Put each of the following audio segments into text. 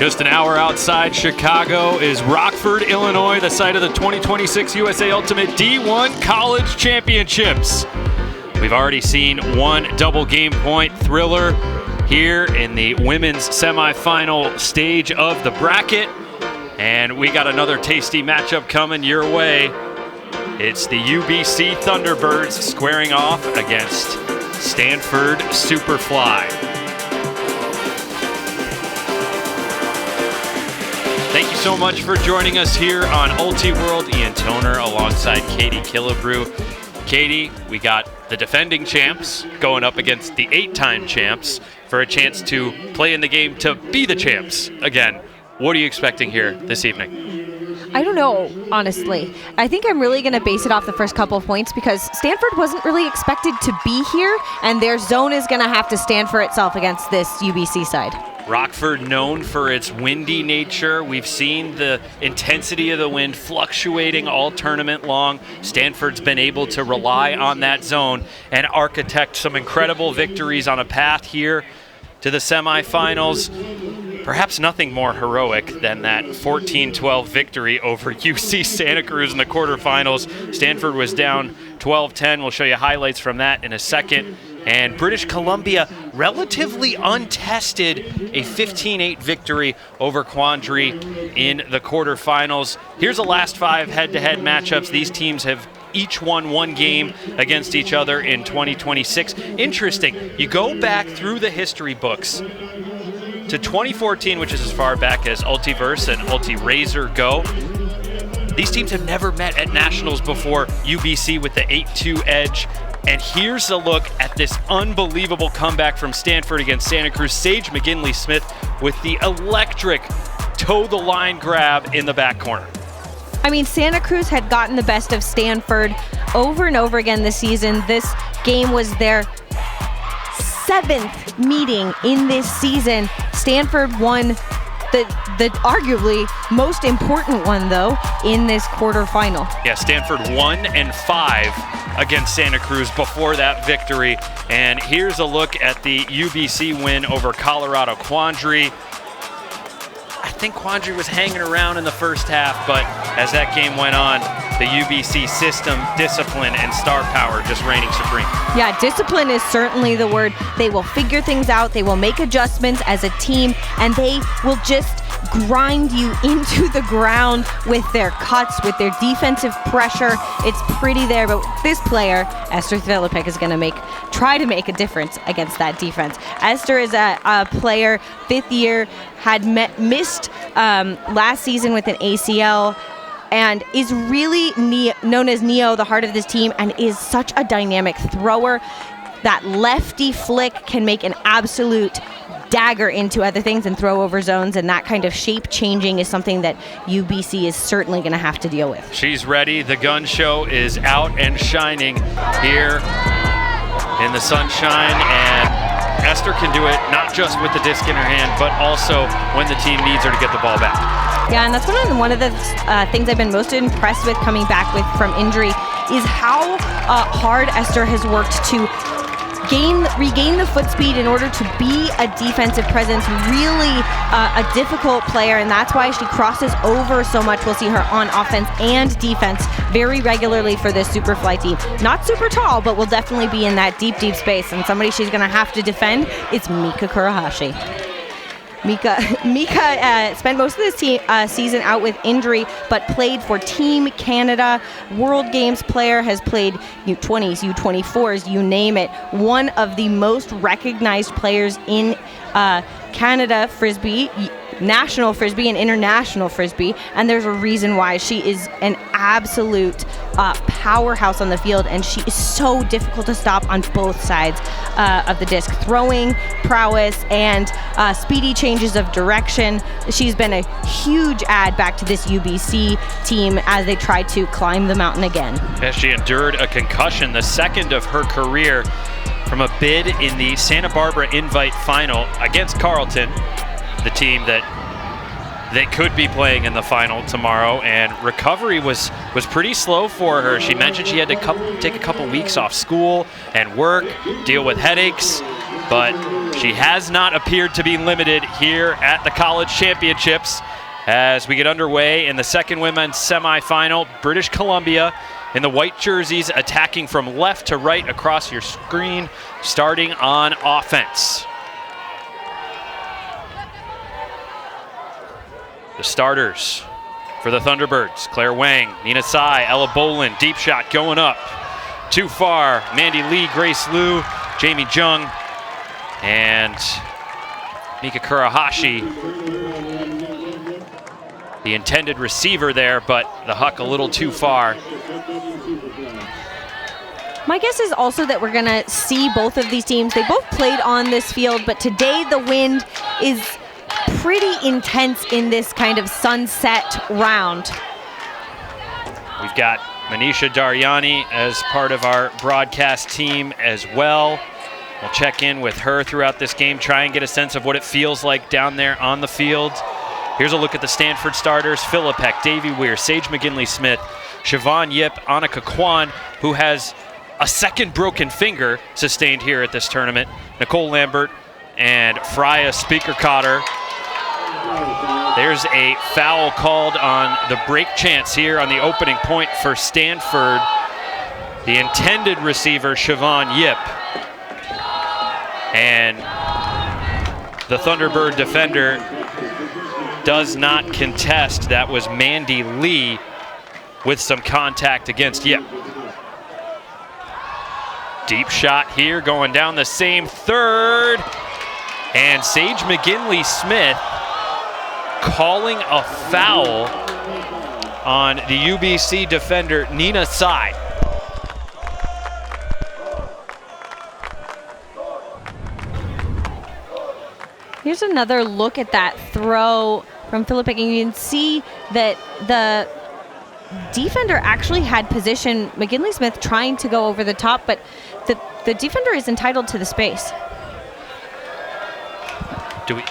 Just an hour outside Chicago is Rockford, Illinois, the site of the 2026 USA Ultimate D1 College Championships. We've already seen one double game point thriller here in the women's semifinal stage of the bracket. And we got another tasty matchup coming your way. It's the UBC Thunderbirds squaring off against Stanford Superfly. Thank you so much for joining us here on Ultiworld. Ian Toner alongside Katie Killebrew. Katie, we got the defending champs going up against the 8-time champs for a chance to play in the game to be the champs again. What are you expecting here this evening? I don't know, honestly. I think I'm really going to base it off the first couple of points because Stanford wasn't really expected to be here, and their zone is going to have to stand for itself against this UBC side. Rockford known for its windy nature. We've seen the intensity of the wind fluctuating all tournament long. Stanford's been able to rely on that zone and architect some incredible victories on a path here to the semifinals. Perhaps nothing more heroic than that 14-12 victory over UC Santa Cruz in the quarterfinals. Stanford was down 12-10. We'll show you highlights from that in a second. And British Columbia, relatively untested, a 15-8 victory over Quandary in the quarterfinals. Here's the last 5 head-to-head matchups. These teams have each won one game against each other in 2026. Interesting, you go back through the history books to 2014, which is as far back as Ultiverse and Ultirazor go. These teams have never met at nationals before. UBC with the 8-2 edge. And here's a look at this unbelievable comeback from Stanford against Santa Cruz. Sage McGinley-Smith with the electric toe-the-line grab in the back corner. I mean, Santa Cruz had gotten the best of Stanford over and over again this season. This game was their 7th meeting in this season. Stanford won the arguably most important one, though, in this quarterfinal. Yeah, Stanford 1-5 against Santa Cruz before that victory. And here's a look at the UBC win over Colorado Quandary. I think Quandary was hanging around in the first half, but as that game went on, the UBC system, discipline, and star power just reigning supreme. Yeah, discipline is certainly the word. They will figure things out, they will make adjustments as a team, and they will just grind you into the ground with their cuts, with their defensive pressure. It's pretty there, but this player, Esther Filipek, is going to try to make a difference against that defense. Esther is a player, 5th year, had missed last season with an ACL, and is really known as Neo, the heart of this team, and is such a dynamic thrower. That lefty flick can make an absolute dagger into other things and throw over zones, and that kind of shape changing is something that UBC is certainly going to have to deal with. She's ready. The gun show is out and shining here in the sunshine, and Esther can do it not just with the disc in her hand, but also when the team needs her to get the ball back. Yeah, and that's one of the things I've been most impressed with coming back from injury is how hard Esther has worked to regain the foot speed in order to be a defensive presence, really a difficult player, and that's why she crosses over so much. We'll see her on offense and defense very regularly for this Superfly team. Not super tall, but will definitely be in that deep space, and somebody she's going to have to defend is Mika Kurahashi. Mika spent most of this season out with injury, but played for Team Canada. World Games player, has played U20s, U24s, you name it. One of the most recognized players in Canada Frisbee, national Frisbee and international Frisbee, and there's a reason why. She is an absolute powerhouse on the field, and she is so difficult to stop on both sides of the disc. Throwing prowess and speedy changes of direction. She's been a huge add back to this UBC team as they try to climb the mountain again. As she endured a concussion, the second of her career, from a bid in the Santa Barbara Invite Final against Carleton, the team that they could be playing in the final tomorrow, and recovery was pretty slow for her. She mentioned she had to take a couple weeks off school and work, deal with headaches, but she has not appeared to be limited here at the College Championships. As we get underway in the second women's semifinal, British Columbia in the white jerseys attacking from left to right across your screen, starting on offense. The starters for the Thunderbirds: Claire Wang, Nina Tsai, Ella Bolin, deep shot going up. Too far, Mandy Lee, Grace Liu, Jamie Jung, and Mika Kurahashi. The intended receiver there, but the huck a little too far. My guess is also that we're gonna see both of these teams. They both played on this field, but today the wind is pretty intense in this kind of sunset round. We've got Manisha Daryani as part of our broadcast team as well. We'll check in with her throughout this game, try and get a sense of what it feels like down there on the field. Here's a look at the Stanford starters: Philippek, Davy Weir, Sage McGinley-Smith, Siobhan Yip, Annika Kwan, who has a second broken finger sustained here at this tournament, Nicole Lambert, and Freya Speaker-Cotter. There's a foul called on the break chance here on the opening point for Stanford. The intended receiver, Siobhan Yip, and the Thunderbird defender does not contest. That was Mandy Lee with some contact against Yip. Deep shot here going down the same third. And Sage McGinley-Smith calling a foul on the UBC defender, Nina Tsai. Here's another look at that throw from Philippek, and you can see that the defender actually had position. McGinley-Smith trying to go over the top, but the defender is entitled to the space. Do we?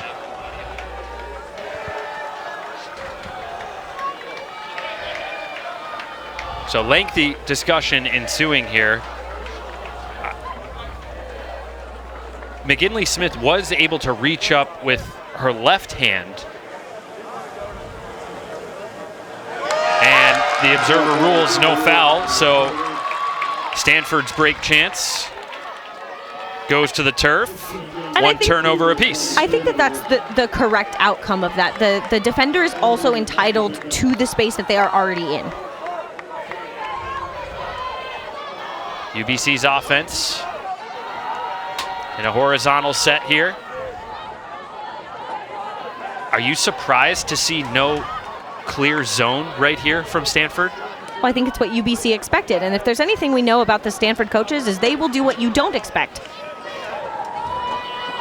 So lengthy discussion ensuing here. McGinley-Smith was able to reach up with her left hand. And the observer rules no foul, so Stanford's break chance goes to the turf. And one turnover apiece. I think that that's the correct outcome of that. The defender is also entitled to the space that they are already in. UBC's offense in a horizontal set here. Are you surprised to see no clear zone right here from Stanford? Well, I think it's what UBC expected, and if there's anything we know about the Stanford coaches is they will do what you don't expect.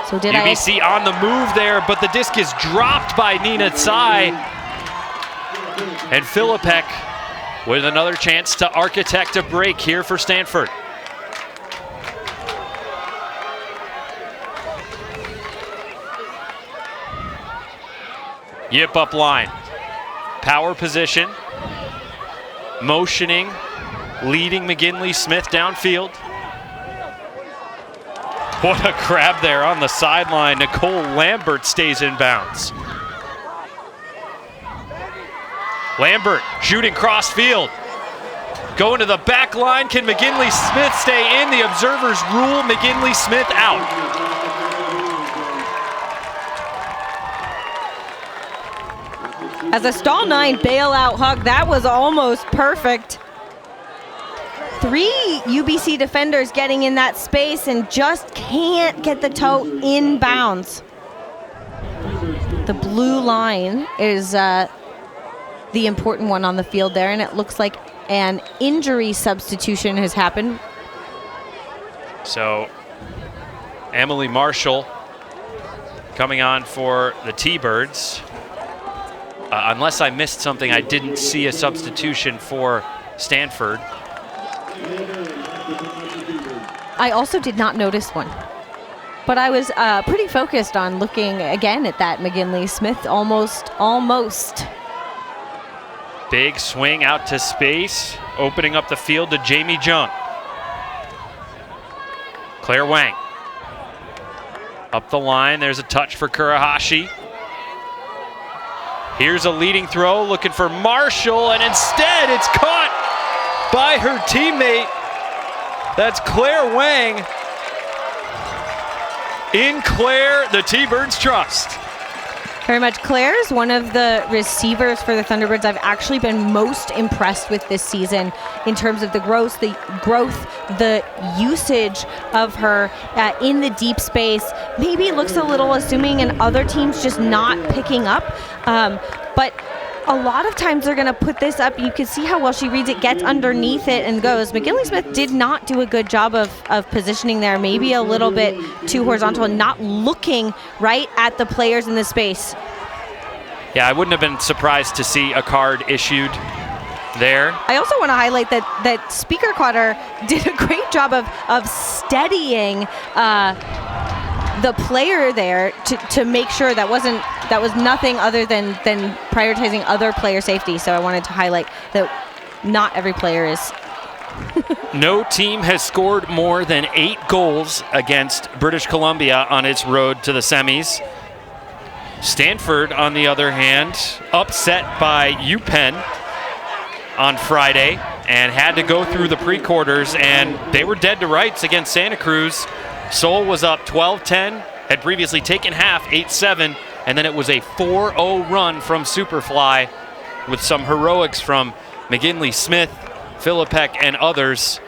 So did UBC on the move there, but the disc is dropped by Nina Tsai. And Philippek with another chance to architect a break here for Stanford. Yip up line. Power position. Motioning, leading McGinley-Smith downfield. What a grab there on the sideline. Nicole Lambert stays in bounds. Lambert shooting cross field. Going to the back line. Can McGinley-Smith stay in? The observers rule McGinley-Smith out. As a stall 9 bailout hug, that was almost perfect. 3 UBC defenders getting in that space and just can't get the toe in bounds. The blue line is the important one on the field there, and it looks like an injury substitution has happened. So Emily Marshall coming on for the T-Birds. Unless I missed something, I didn't see a substitution for Stanford. I also did not notice one. But I was pretty focused on looking again at that McGinley-Smith almost. Big swing out to space, opening up the field to Jamie Jung. Claire Wang. Up the line, there's a touch for Kurahashi. Here's a leading throw, looking for Marshall, and instead it's caught by her teammate. That's Claire Wang. In Claire, the T-Birds trust. Very much. Claire's one of the receivers for the Thunderbirds I've actually been most impressed with this season in terms of the growth, the usage of her in the deep space. Maybe it looks a little assuming and other teams just not picking up. But a lot of times they're going to put this up. You can see how well she reads it, gets underneath it, and goes. McGinley-Smith did not do a good job of positioning there. Maybe a little bit too horizontal and not looking right at the players in the space. Yeah, I wouldn't have been surprised to see a card issued there. I also want to highlight that Speaker Quatter did a great job of steadying the player there to make sure that was nothing other than prioritizing other player safety. So I wanted to highlight that not every player is. No team has scored more than 8 goals against British Columbia on its road to the semis. Stanford, on the other hand, upset by UPenn on Friday and had to go through the pre-quarters, and they were dead to rights against Santa Cruz. Seoul was up 12-10, had previously taken half 8-7, and then it was a 4-0 run from Superfly with some heroics from McGinley-Smith, Philippek, and others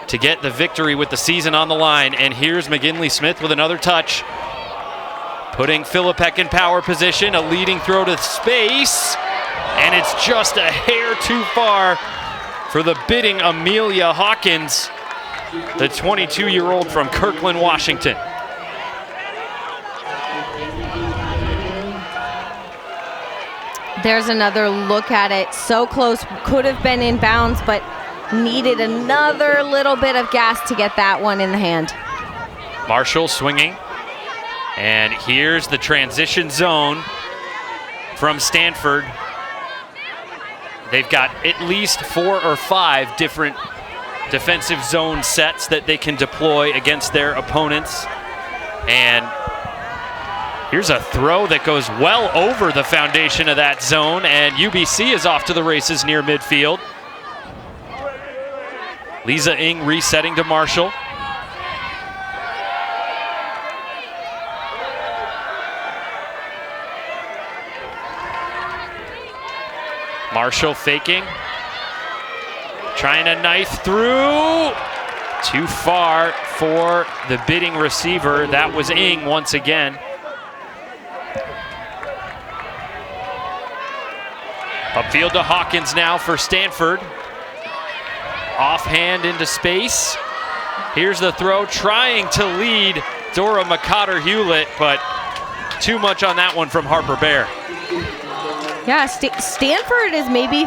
to get the victory with the season on the line. And here's McGinley-Smith with another touch, putting Philippek in power position, a leading throw to space, and it's just a hair too far for the bidding Amelia Hawkins, the 22-year-old from Kirkland, Washington. There's another look at it. So close, could have been in bounds, but needed another little bit of gas to get that one in the hand. Marshall swinging. And here's the transition zone from Stanford. They've got at least 4 or 5 different defensive zone sets that they can deploy against their opponents. And here's a throw that goes well over the foundation of that zone, and UBC is off to the races near midfield. Lisa Ng resetting to Marshall. Marshall faking, trying to knife through. Too far for the bidding receiver. That was Ng once again. Upfield to Hawkins now for Stanford. Offhand into space. Here's the throw, trying to lead Dora McCotter-Hewlett, but too much on that one from Harper Bear. Yeah, Stanford is maybe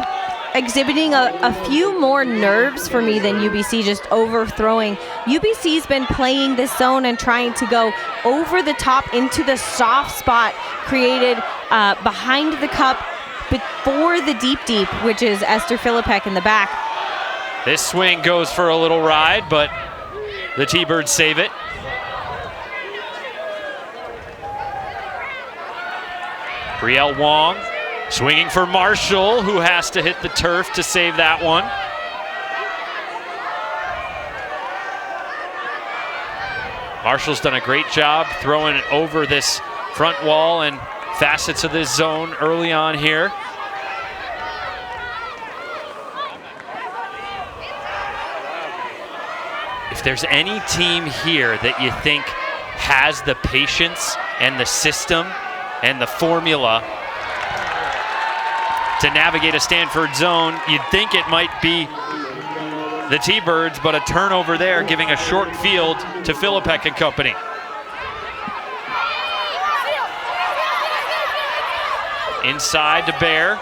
exhibiting a few more nerves for me than UBC, just overthrowing. UBC's been playing this zone and trying to go over the top into the soft spot created behind the cup before the deep, which is Esther Philippek in the back. This swing goes for a little ride, but the T-Birds save it. Brielle Wong swinging for Marshall, who has to hit the turf to save that one. Marshall's done a great job throwing it over this front wall and facets of this zone early on here. If there's any team here that you think has the patience and the system and the formula to navigate a Stanford zone, you'd think it might be the T-Birds, but a turnover there, giving a short field to Philippek and company. Inside to Bear.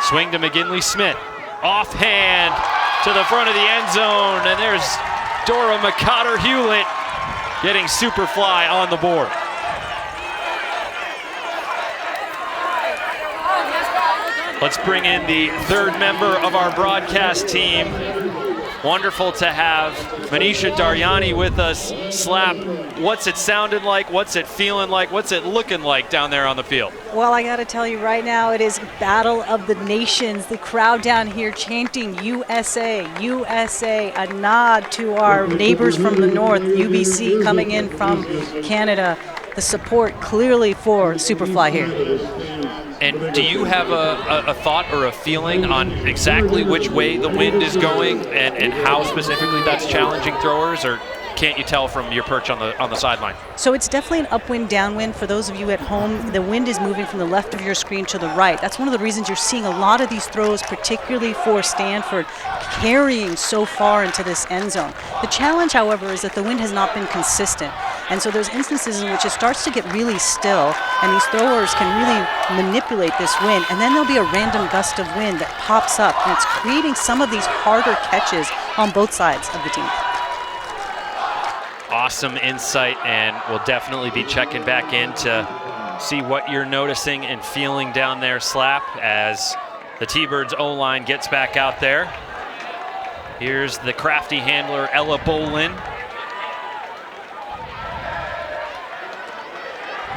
Swing to McGinley-Smith. Offhand to the front of the end zone, and there's Dora McCotter-Hewlett getting Superfly on the board. Let's bring in the third member of our broadcast team. Wonderful to have Manisha Daryani with us. Slap, what's it sounding like? What's it feeling like? What's it looking like down there on the field? Well, I got to tell you right now, it is Battle of the Nations. The crowd down here chanting USA, USA, a nod to our neighbors from the north, UBC coming in from Canada. The support clearly for Superfly here. And do you have a thought or a feeling on exactly which way the wind is going and how specifically that's challenging throwers, or can't you tell from your perch on the sideline? So it's definitely an upwind, downwind. For those of you at home, the wind is moving from the left of your screen to the right. That's one of the reasons you're seeing a lot of these throws, particularly for Stanford, carrying so far into this end zone. The challenge, however, is that the wind has not been consistent. And so there's instances in which it starts to get really still, and these throwers can really manipulate this wind, and then there'll be a random gust of wind that pops up, and it's creating some of these harder catches on both sides of the team. Awesome insight, and we'll definitely be checking back in to see what you're noticing and feeling down there, Slap, as the T-Birds O-line gets back out there. Here's the crafty handler, Ella Bolin.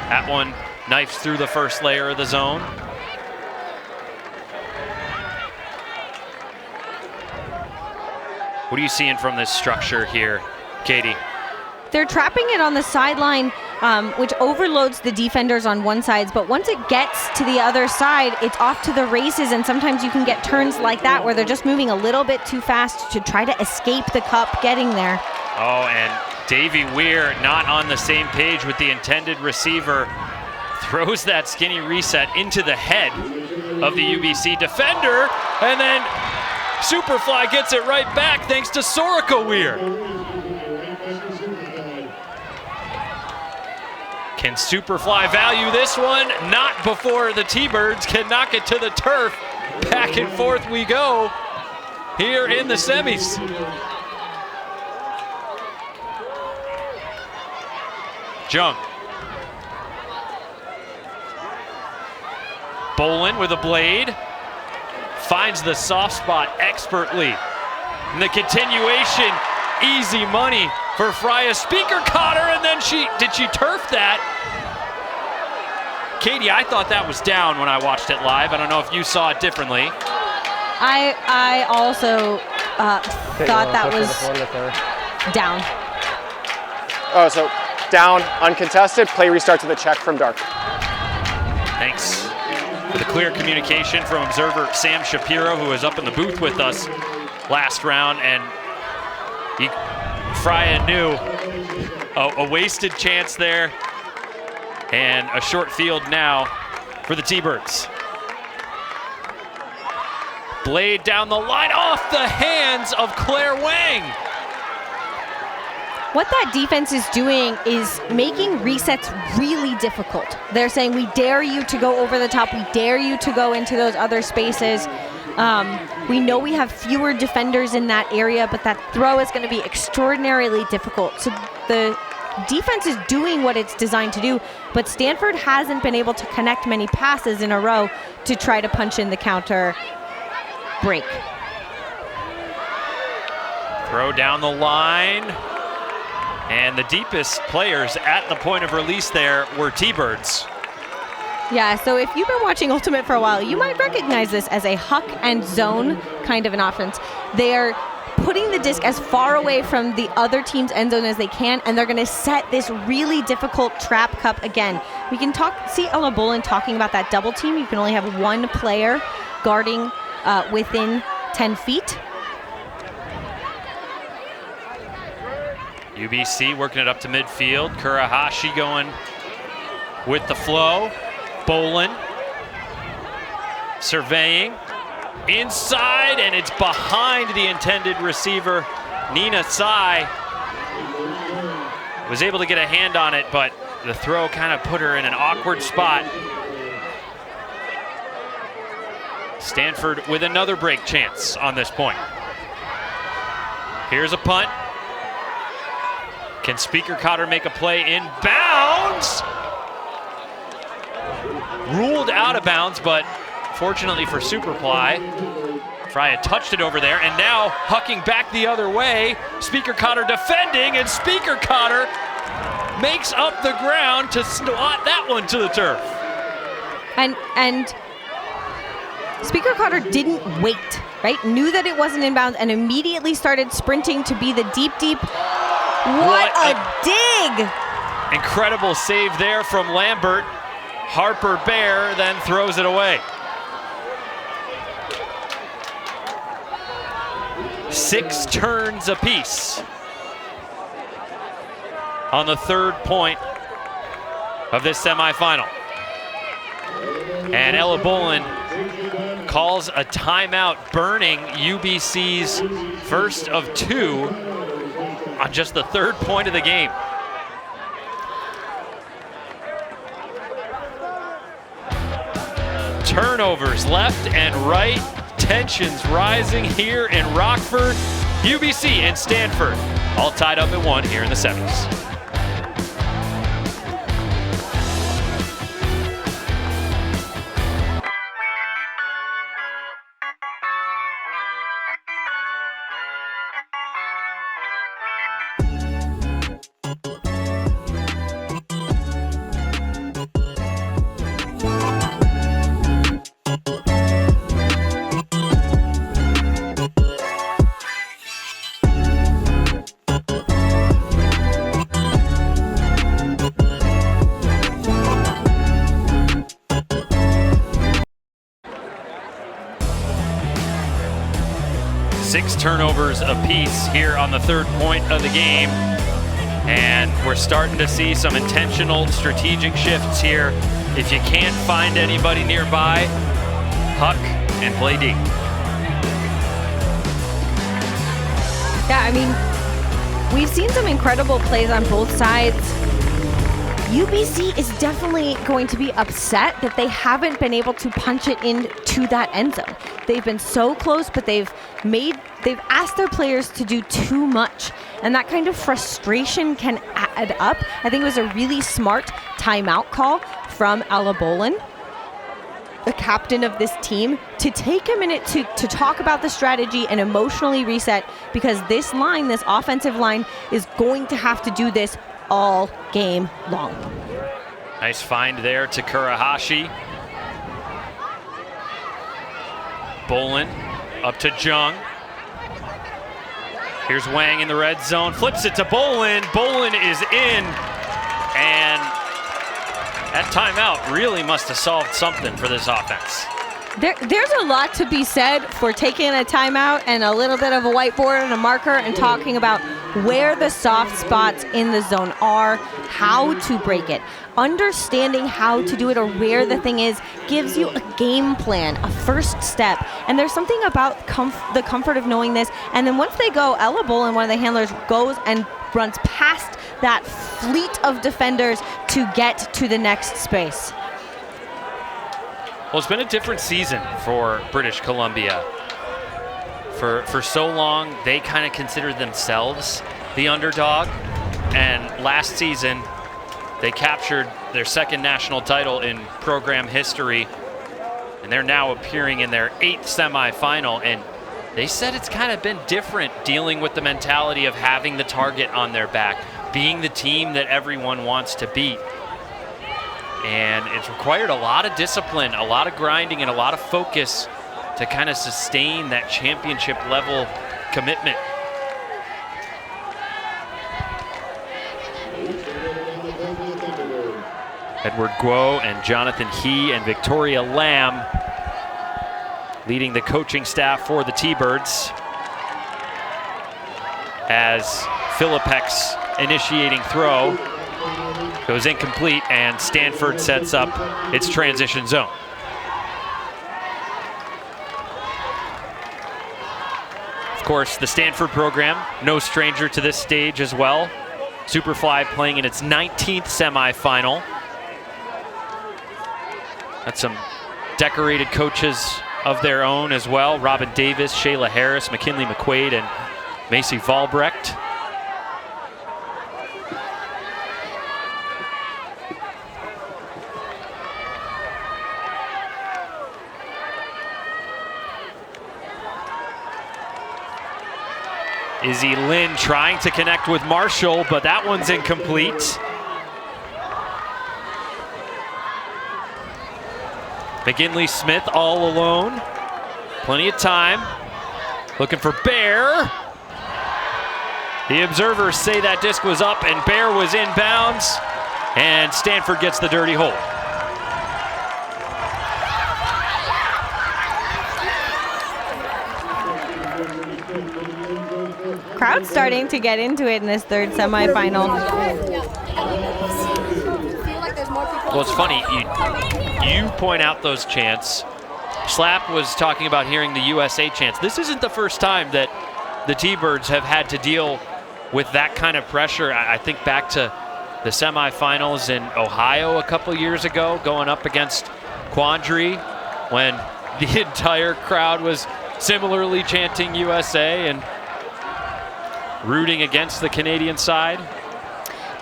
That one knifes through the first layer of the zone. What are you seeing from this structure here, Katie? They're trapping it on the sideline, which overloads the defenders on one side, but once it gets to the other side, it's off to the races, and sometimes you can get turns like that where they're just moving a little bit too fast to try to escape the cup getting there. Oh, and Davey Weir not on the same page with the intended receiver. Throws that skinny reset into the head of the UBC defender, and then Superfly gets it right back thanks to Sorika Weir. Can Superfly value this one? Not before the T-Birds can knock it to the turf. Back and forth we go here in the semis. Jung. Bolin with a blade. Finds the soft spot expertly. And the continuation, easy money for Freya. Speaker caught her, and then did she turf that? Katie, I thought that was down when I watched it live. I don't know if you saw it differently. I also thought that was down. Oh, so down, uncontested, play restart to the check from Dark. Thanks for the clear communication from observer Sam Shapiro, who was up in the booth with us last round, and Freya knew a wasted chance there, and a short field now for the T-Birds. Blade down the line, off the hands of Claire Wang. What that defense is doing is making resets really difficult. They're saying, we dare you to go over the top, we dare you to go into those other spaces. We know we have fewer defenders in that area, but that throw is going to be extraordinarily difficult. So the defense is doing what it's designed to do, but Stanford hasn't been able to connect many passes in a row to try to punch in the counter break. Throw down the line. And the deepest players at the point of release there were T-Birds. Yeah, so if you've been watching Ultimate for a while, you might recognize this as a huck and zone kind of an offense. They're putting the disc as far away from the other team's end zone as they can, and they're going to set this really difficult trap cup again. We can see Ella Bolin talking about that double team. You can only have one player guarding within 10 feet. UBC working it up to midfield. Kurahashi going with the flow. Bolin surveying inside, and it's behind the intended receiver. Nina Tsai was able to get a hand on it, but the throw kind of put her in an awkward spot. Stanford with another break chance on this point. Here's a punt. Can Speaker Cotter make a play in bounds? Ruled out of bounds, but fortunately for Superfly, Fry had touched it over there, and now hucking back the other way. Speaker Cotter defending, and Speaker Cotter makes up the ground to slot that one to the turf. And Speaker Cotter didn't wait, right? Knew that it wasn't inbounds and immediately started sprinting to be the deep. What a dig! Incredible save there from Lambert. Harper Bear then throws it away. 6 turns apiece on the 3rd point of this semifinal. And Ella Bolin calls a timeout, burning UBC's first of 2 on just the 3rd point of the game. Turnovers left and right, tensions rising here in Rockford. UBC and Stanford all tied up at 1 here in the semis. Six turnovers apiece here on the 3rd point of the game. And we're starting to see some intentional strategic shifts here. If you can't find anybody nearby, huck and play deep. Yeah, I mean, we've seen some incredible plays on both sides. UBC is definitely going to be upset that they haven't been able to punch it into that end zone. They've been so close, but they've asked their players to do too much, and that kind of frustration can add up. I think it was a really smart timeout call from Ella Bolin, the captain of this team, to take a minute to talk about the strategy and emotionally reset, because this line, this offensive line, is going to have to do this all game long. Nice find there to Kurahashi. Bolin up to Jung. Here's Wang in the red zone, flips it to Bolin. Bolin is in, and that timeout really must have solved something for this offense. There's a lot to be said for taking a timeout and a little bit of a whiteboard and a marker and talking about where the soft spots in the zone are, how to break it. Understanding how to do it or where the thing is gives you a game plan, a first step. And there's something about the comfort of knowing this. And then once they go, Ella Bolin, one of the handlers, goes and runs past that fleet of defenders to get to the next space. Well, it's been a different season for British Columbia. For so long, they kind of considered themselves the underdog. And last season, they captured their 2nd national title in program history. And they're now appearing in their 8th semifinal. And they said it's kind of been different dealing with the mentality of having the target on their back, being the team that everyone wants to beat. And it's required a lot of discipline, a lot of grinding, and a lot of focus to kind of sustain that championship level commitment. Edward Guo and Jonathan He and Victoria Lamb leading the coaching staff for the T-Birds, as Philippek's initiating throw goes incomplete, and Stanford sets up its transition zone. Of course, the Stanford program, no stranger to this stage as well. Superfly playing in its 19th semifinal. Got some decorated coaches of their own as well. Robin Davis, Shayla Harris, McKinley McQuaid, and Macy Valbrecht. Izzy Lynn trying to connect with Marshall, but that one's incomplete. McGinley Smith all alone. Plenty of time. Looking for Bear. The observers say that disc was up and Bear was inbounds, and Stanford gets the dirty hole. Crowd's starting to get into it in this third semifinal. Well, it's funny, you point out those chants. Schlapp was talking about hearing the USA chants. This isn't the first time that the T-Birds have had to deal with that kind of pressure. I think back to the semifinals in Ohio a couple years ago, going up against Quandary, when the entire crowd was similarly chanting USA and rooting against the Canadian side.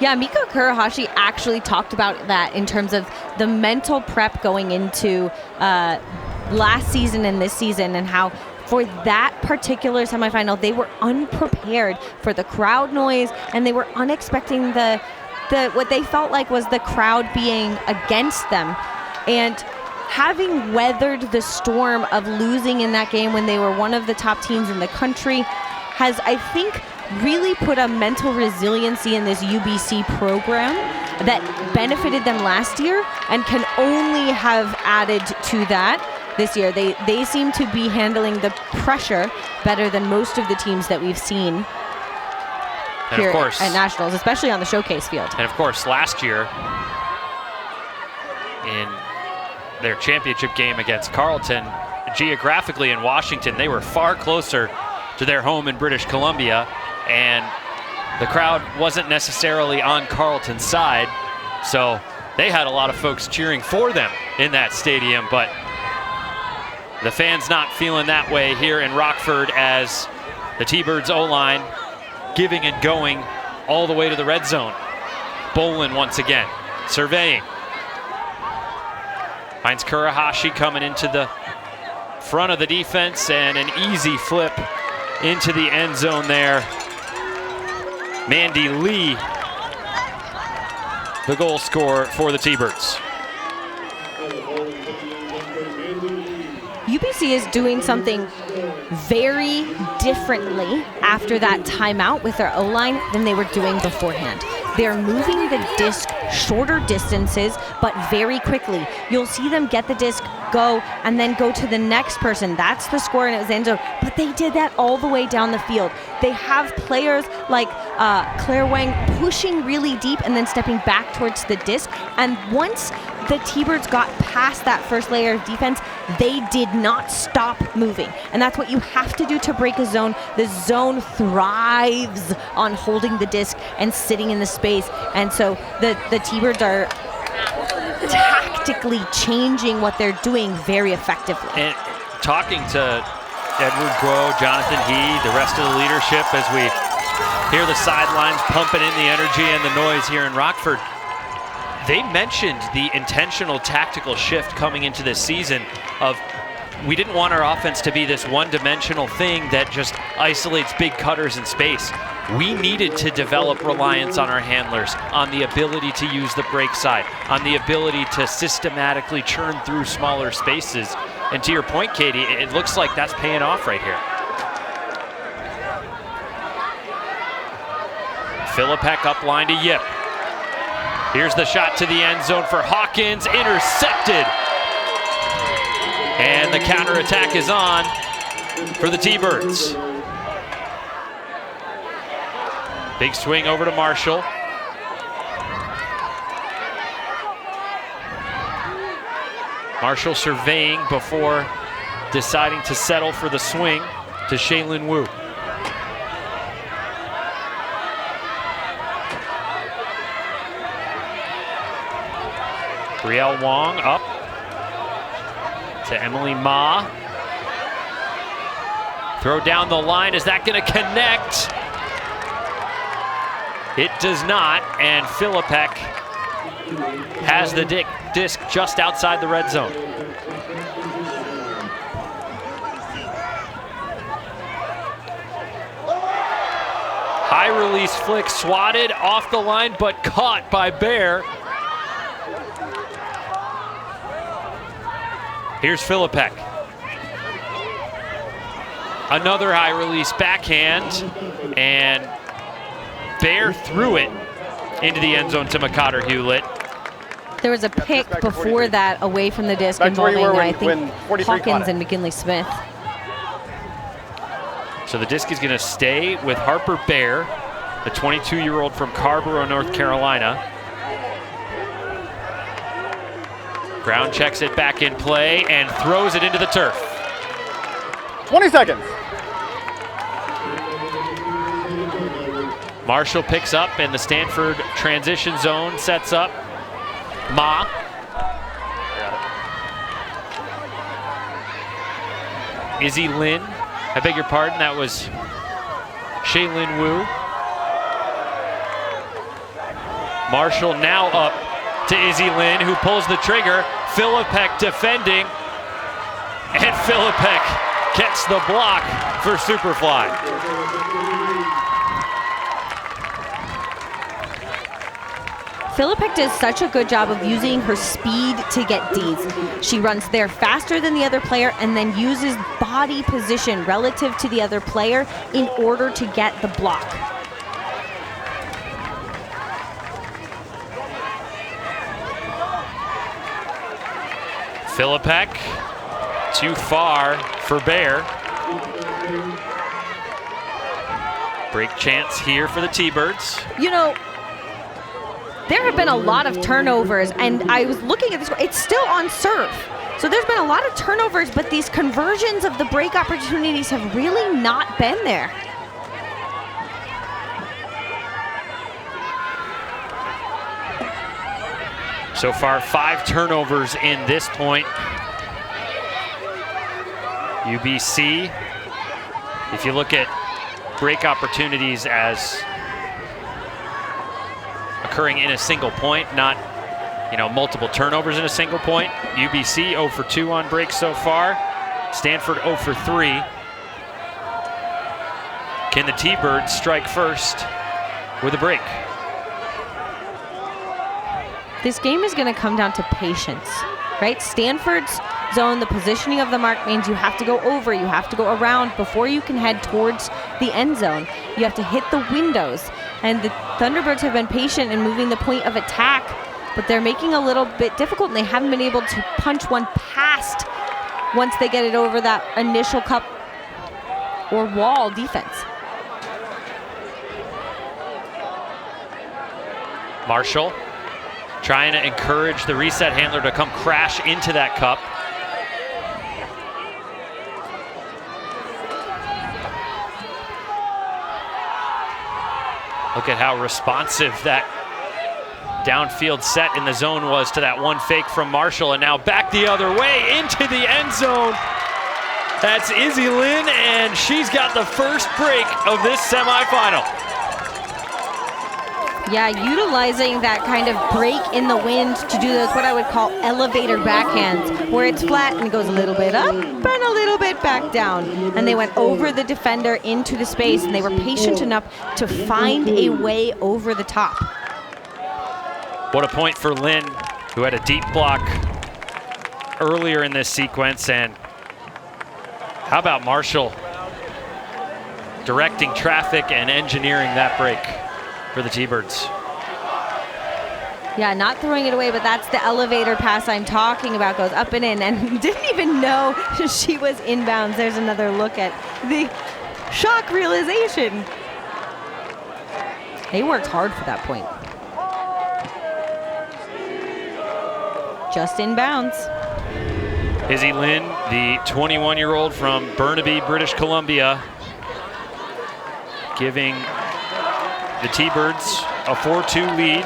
Yeah, Miko Kurahashi actually talked about that in terms of the mental prep going into last season and this season, and how for that particular semifinal they were unprepared for the crowd noise, and they were unexpecting the what they felt like was the crowd being against them. And having weathered the storm of losing in that game when they were one of the top teams in the country has, I think, really put a mental resiliency in this UBC program that benefited them last year and can only have added to that this year. They seem to be handling the pressure better than most of the teams that we've seen here at Nationals, especially on the showcase field. And of course, last year in their championship game against Carleton, geographically in Washington, they were far closer to their home in British Columbia, and the crowd wasn't necessarily on Carleton's side, so they had a lot of folks cheering for them in that stadium. But the fans not feeling that way here in Rockford, as the T-Birds O-line giving and going all the way to the red zone. Bolin once again surveying. Finds Kurahashi coming into the front of the defense, and an easy flip into the end zone there. Mandy Lee, the goal scorer for the T-Birds. UBC is doing something very differently after that timeout with their O-line than they were doing beforehand. They're moving the disc shorter distances, but very quickly. You'll see them get the disc, go, and then go to the next person. That's the score in his end zone. But they did that all the way down the field. They have players like Claire Wang pushing really deep and then stepping back towards the disc. And once the T-Birds got past that first layer of defense, they did not stop moving. And that's what you have to do to break a zone. The zone thrives on holding the disc and sitting in the space. And so the T-Birds are tactically changing what they're doing very effectively. And talking to Edward Guo, Jonathan He, the rest of the leadership, as we hear the sidelines pumping in the energy and the noise here in Rockford, they mentioned the intentional tactical shift coming into this season of, we didn't want our offense to be this one-dimensional thing that just isolates big cutters in space. We needed to develop reliance on our handlers, on the ability to use the break side, on the ability to systematically churn through smaller spaces. And to your point, Katie, it looks like that's paying off right here. Philippek up line to Yip. Here's the shot to the end zone for Hawkins, intercepted. And the counterattack is on for the T-Birds. Big swing over to Marshall. Marshall surveying before deciding to settle for the swing to Shaylin Wu. Brielle Wong up to Emily Ma. Throw down the line. Is that going to connect? It does not, and Philippek has the disc just outside the red zone. High release flick, swatted off the line, but caught by Bear. Here's Filipek. Another high release backhand, and Bear threw it into the end zone to McCotter Hewlett. There was a pick before that away from the disc involving, I think, Hawkins and McKinley Smith. So the disc is going to stay with Harper Bear, the 22-year-old from Carborough, North Carolina. Ground checks it back in play and throws it into the turf. 20 seconds. Marshall picks up, and the Stanford transition zone sets up. Ma. Izzy Lynn. I beg your pardon, that was Shaylin Wu. Marshall now up to Izzy Lynn, who pulls the trigger. Filipek defending, and Filipek gets the block for Superfly. Filipek does such a good job of using her speed to get Ds. She runs there faster than the other player and then uses body position relative to the other player in order to get the block. Filipek, too far for Bear. Break chance here for the T-Birds. You know, there have been a lot of turnovers, and I was looking at this, it's still on serve. So there's been a lot of turnovers, but these conversions of the break opportunities have really not been there. So far, 5 turnovers in this point. UBC, if you look at break opportunities as occurring in a single point, not, you know, multiple turnovers in a single point. UBC 0 for 2 on breaks so far. Stanford 0 for 3. Can the T-Birds strike first with a break? This game is going to come down to patience, right? Stanford's zone, the positioning of the mark means you have to go over, you have to go around before you can head towards the end zone. You have to hit the windows. And the Thunderbirds have been patient in moving the point of attack, but they're making a little bit difficult, and they haven't been able to punch one past once they get it over that initial cup or wall defense. Marshall trying to encourage the reset handler to come crash into that cup. Look at how responsive that downfield set in the zone was to that one fake from Marshall, and now back the other way into the end zone. That's Izzy Lynn, and she's got the first break of this semifinal. Yeah, utilizing that kind of break in the wind to do those, what I would call elevator backhands, where it's flat and it goes a little bit up and a little bit back down. And they went over the defender into the space, and they were patient enough to find a way over the top. What a point for Lynn, who had a deep block earlier in this sequence. And how about Marshall directing traffic and engineering that break for the T-Birds? Yeah, not throwing it away, but that's the elevator pass I'm talking about. Goes up and in, and didn't even know she was inbounds. There's another look at the shock realization. They worked hard for that point. Just inbounds. Izzy Lynn, the 21-year-old from Burnaby, British Columbia, giving the T-Birds a 4-2 lead.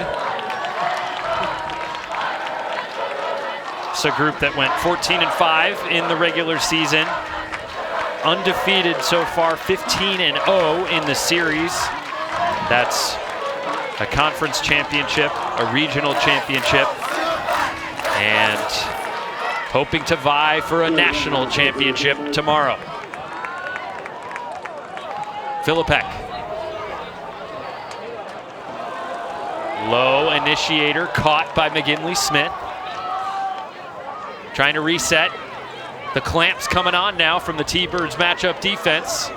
It's a group that went 14-5 in the regular season. Undefeated so far, 15-0 in the series. That's a conference championship, a regional championship, and hoping to vie for a national championship tomorrow. Filipek Low initiator caught by McGinley-Smith. Trying to reset. The clamps coming on now from the T-Birds matchup defense.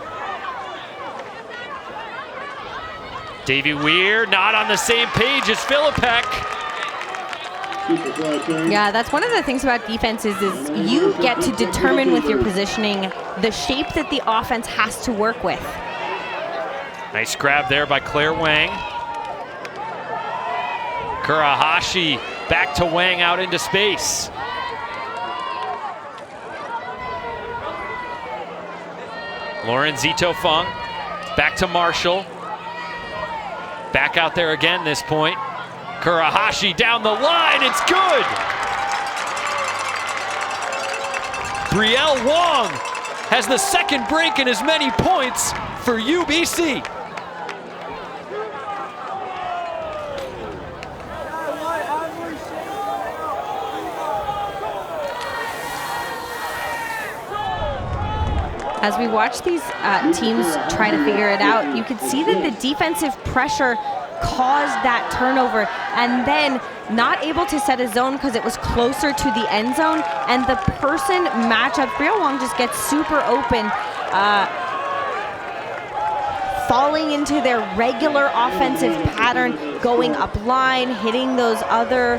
Davy Weir not on the same page as Philippek. Yeah, that's one of the things about defenses is you get to determine with your positioning the shape that the offense has to work with. Nice grab there by Claire Wang. Kurahashi back to Wang out into space. Lauren Zito Fung back to Marshall. Back out there again this point. Kurahashi down the line, it's good! Brielle Wong has the second break in as many points for UBC. As we watch these teams try to figure it out, you can see that the defensive pressure caused that turnover, and then not able to set a zone because it was closer to the end zone, and the person matchup, Brielle Wong just gets super open, falling into their regular offensive pattern, going up line, hitting those other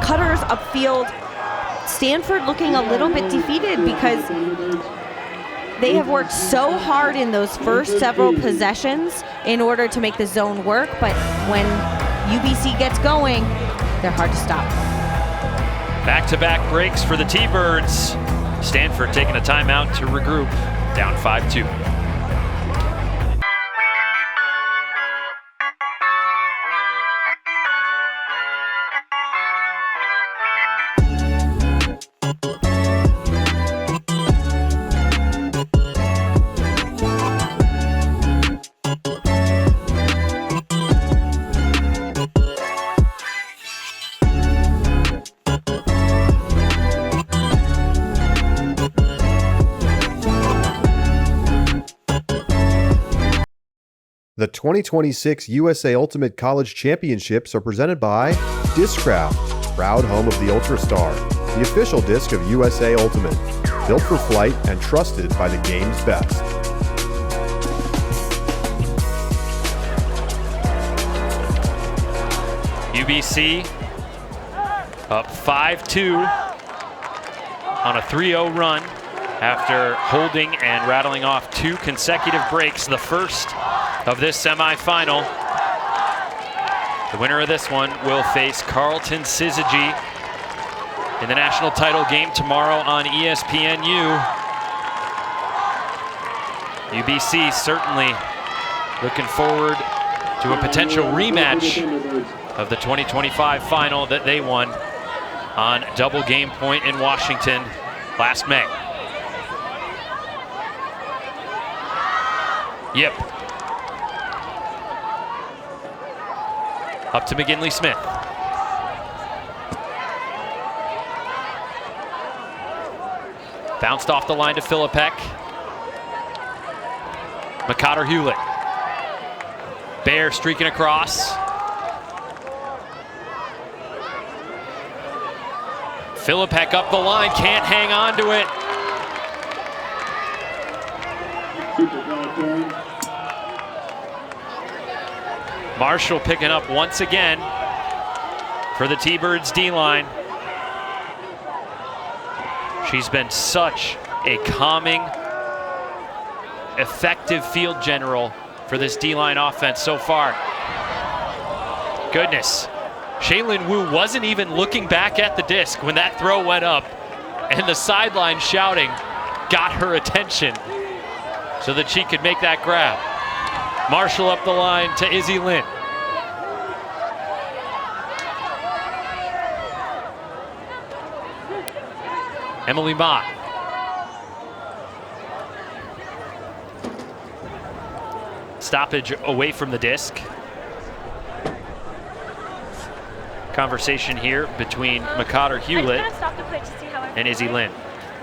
cutters upfield. Stanford looking a little bit defeated because they have worked so hard in those first several possessions in order to make the zone work, but when UBC gets going, they're hard to stop. Back-to-back breaks for the T-Birds. Stanford taking a timeout to regroup, down 5-2. The 2026 USA Ultimate College Championships are presented by Discraft, proud home of the Ultrastar, the official disc of USA Ultimate, built for flight and trusted by the game's best. UBC up 5-2 on a 3-0 run after holding and rattling off 2 consecutive breaks, the first of this semifinal. The winner of this one will face Carlton Syzygy in the national title game tomorrow on ESPNU. UBC certainly looking forward to a potential rematch of the 2025 final that they won on Double Game Point in Washington last May. Yep. Up to McGinley-Smith. Bounced off the line to Philippek. McCotter-Hewlett. Bear streaking across. Philippek up the line, can't hang on to it. Marshall picking up once again for the T-Birds D-line. She's been such a calming, effective field general for this D-line offense so far. Goodness. Shaylin Wu wasn't even looking back at the disc when that throw went up, and the sideline shouting got her attention so that she could make that grab. Marshall up the line to Izzy Lynn. Emily Ma. Stoppage away from the disc. Conversation here between McCotter-Hewlett and Izzy Lynn.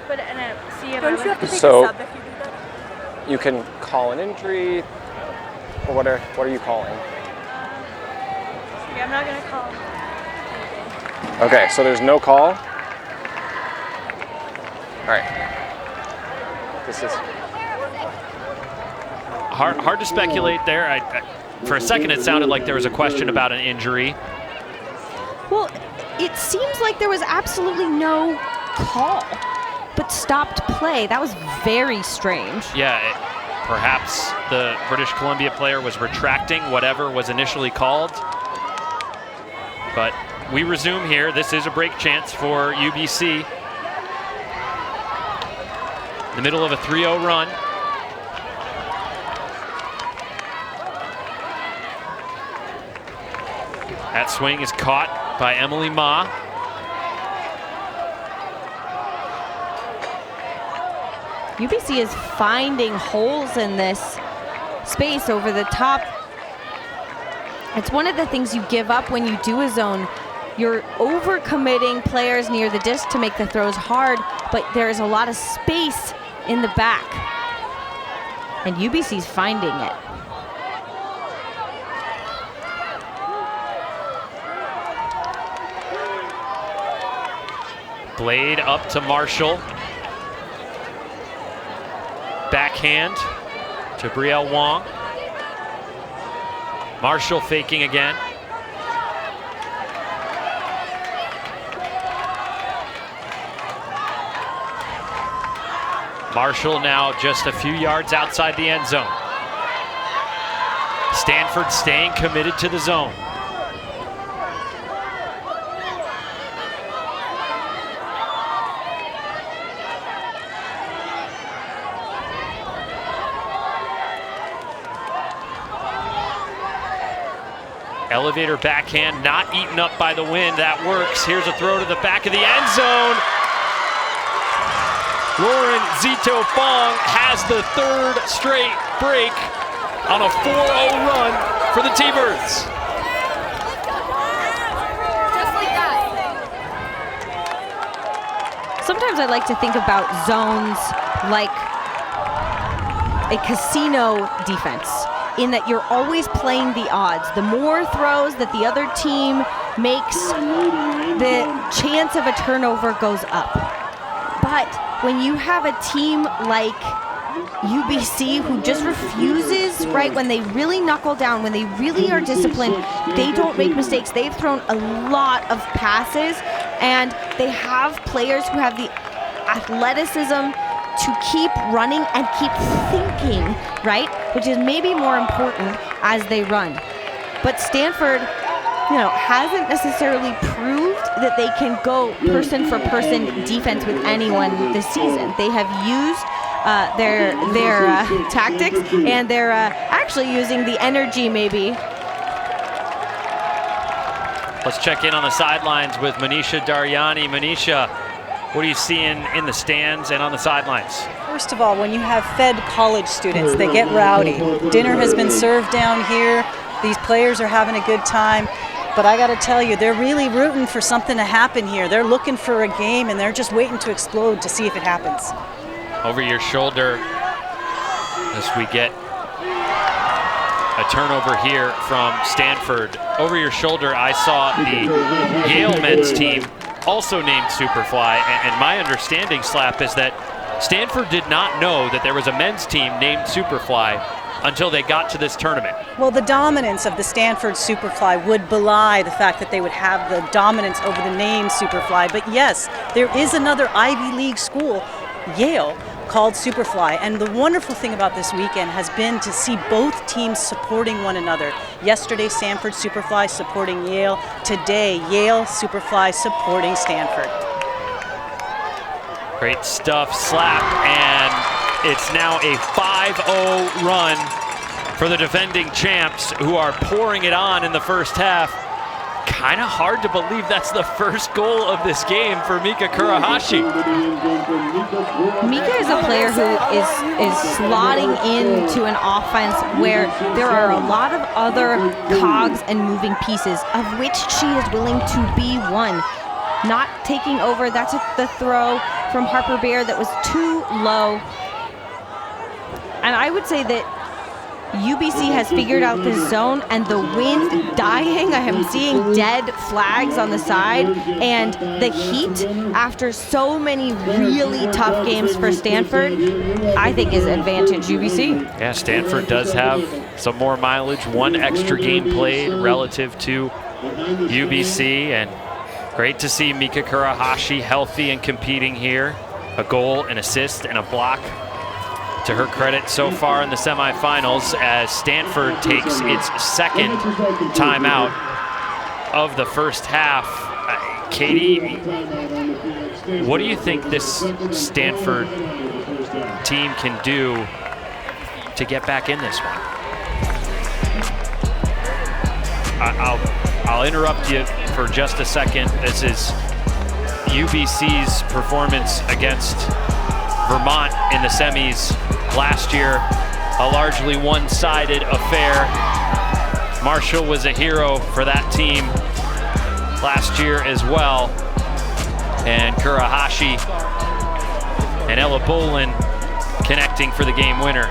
Don't you have to take So- a sub if you do that? You can call an injury, or what are you calling? Okay, I'm not gonna call. Okay, so there's no call. All right. This is hard to speculate there. For a second, it sounded like there was a question about an injury. Well, it seems like there was absolutely no call, but stopped play. That was very strange. Yeah, perhaps the British Columbia player was retracting whatever was initially called. But we resume here. This is a break chance for UBC. In the middle of a 3-0 run. That swing is caught by Emily Ma. UBC is finding holes in this space over the top. It's one of the things you give up when you do a zone. You're overcommitting players near the disc to make the throws hard, but there's a lot of space in the back. And UBC's finding it. Blade up to Marshall. Backhand to Brielle Wong. Marshall faking again. Marshall now just a few yards outside the end zone. Stanford staying committed to the zone. Elevator backhand, not eaten up by the wind. That works. Here's a throw to the back of the end zone. Lauren Zito Fong has the third straight break on a 4-0 run for the T-Birds. Just like that. Sometimes I like to think about zones like a casino defense, in that you're always playing the odds. The more throws that the other team makes, the chance of a turnover goes up. But when you have a team like UBC who just refuses, right, when they really knuckle down, when they really are disciplined, they don't make mistakes. They've thrown a lot of passes, and they have players who have the athleticism to keep running and keep thinking, right? Which is maybe more important as they run. But Stanford, hasn't necessarily proved that they can go person for person defense with anyone this season. They have used their tactics, and they're actually using the energy maybe. Let's check in on the sidelines with Manisha Daryani. Manisha, what are you seeing in the stands and on the sidelines? First of all, when you have fed college students, they get rowdy. Dinner has been served down here. These players are having a good time. But I got to tell you, they're really rooting for something to happen here. They're looking for a game, and they're just waiting to explode to see if it happens. Over your shoulder, as we get a turnover here from Stanford. Over your shoulder, I saw the Yale men's team also named Superfly, and my understanding, Slap, is that Stanford did not know that there was a men's team named Superfly until they got to this tournament. Well, the dominance of the Stanford Superfly would belie the fact that they would have the dominance over the name Superfly. But yes, there is another Ivy League school, Yale, called Superfly. And the wonderful thing about this weekend has been to see both teams supporting one another. Yesterday, Stanford Superfly supporting Yale. Today, Yale Superfly supporting Stanford. Great stuff, Slap, and it's now a 5-0 run for the defending champs, who are pouring it on in the first half. Kind of hard to believe that's the first goal of this game for Mika Kurahashi. Mika is a player who is slotting into an offense where there are a lot of other cogs and moving pieces, of which she is willing to be one. Not taking over. That's the throw from Harper Bear that was too low. And I would say that UBC has figured out the zone and the wind dying. I am seeing dead flags on the side, and the heat after so many really tough games for Stanford, I think is advantage UBC. Yeah, Stanford does have some more mileage, one extra game played relative to UBC, and great to see Mika Kurahashi healthy and competing here. A goal, an assist, and a block to her credit so far in the semifinals as Stanford takes its second timeout of the first half. Katie, what do you think this Stanford team can do to get back in this one? I'll interrupt you for just a second. This is UBC's performance against Vermont in the semis last year, a largely one-sided affair. Marshall was a hero for that team last year as well, and Kurahashi and Ella Bolin connecting for the game winner.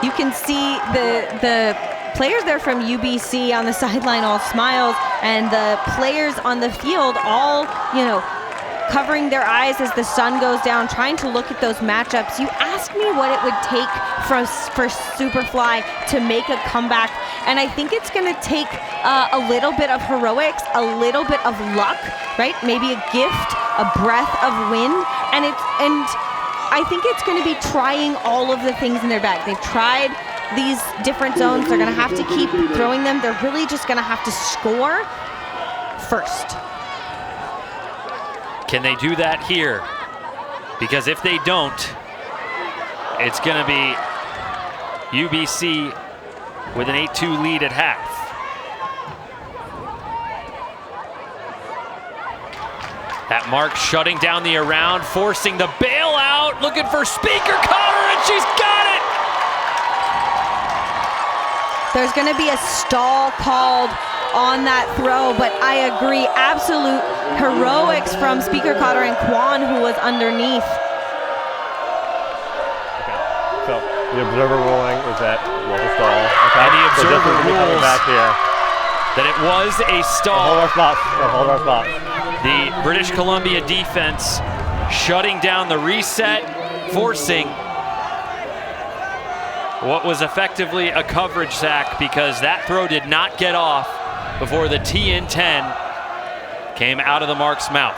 You can see the players there from UBC on the sideline all smiles, and the players on the field all, covering their eyes as the sun goes down, trying to look at those matchups. You asked me what it would take for Superfly to make a comeback, and I think it's going to take a little bit of heroics, a little bit of luck, right? Maybe a gift, a breath of wind, and I think it's going to be trying all of the things in their bag. They've tried these different zones. They're going to have to keep throwing them. They're really just going to have to score first. Can they do that here? Because if they don't, it's going to be UBC with an 8-2 lead at half. That mark shutting down the around, forcing the bailout, looking for Speaker Cotter, and she's got it! There's going to be a stall called on that throw, but I agree, absolute heroics from Speaker Cotter and Kwan, who was underneath. Okay, so the observer ruling is that it was a stall. Okay. And the observer rules back here that it was a stall. Hold our spots. Hold our spots. The British Columbia defense shutting down the reset, forcing what was effectively a coverage sack, because that throw did not get off before the TN10 came out of the mark's mouth.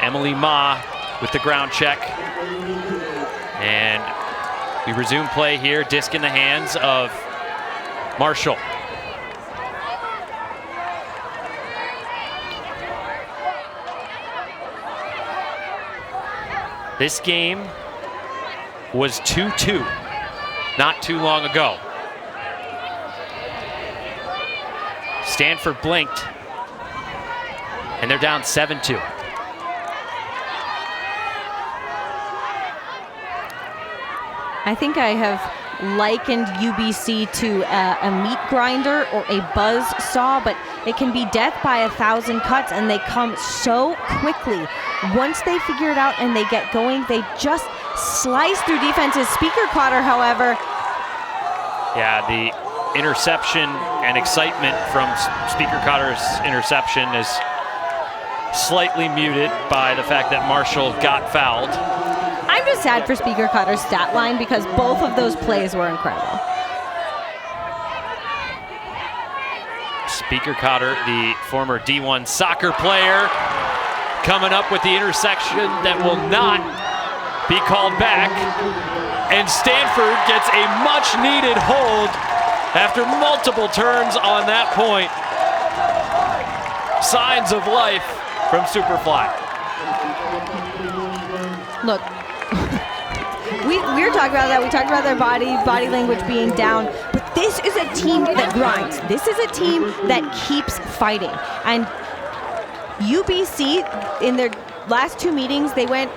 Emily Ma with the ground check. And we resume play here, disc in the hands of Marshall. This game was 2-2 not too long ago. Stanford blinked, and they're down 7-2. I think I have likened UBC to a meat grinder or a buzz saw, but it can be death by 1,000 cuts, and they come so quickly. Once they figure it out and they get going, they just slice through defenses. Speaker Cotter, however. Yeah, the interception and excitement from Speaker Cotter's interception is slightly muted by the fact that Marshall got fouled. I'm just sad for Speaker Cotter's stat line because both of those plays were incredible. Speaker Cotter, the former D1 soccer player, coming up with the intersection that will not be called back. And Stanford gets a much-needed hold after multiple turns on that point. Signs of life from Superfly. Look, we were talking about that. We talked about their body language being down. But this is a team that grinds. This is a team that keeps fighting. And UBC, in their last two meetings, they went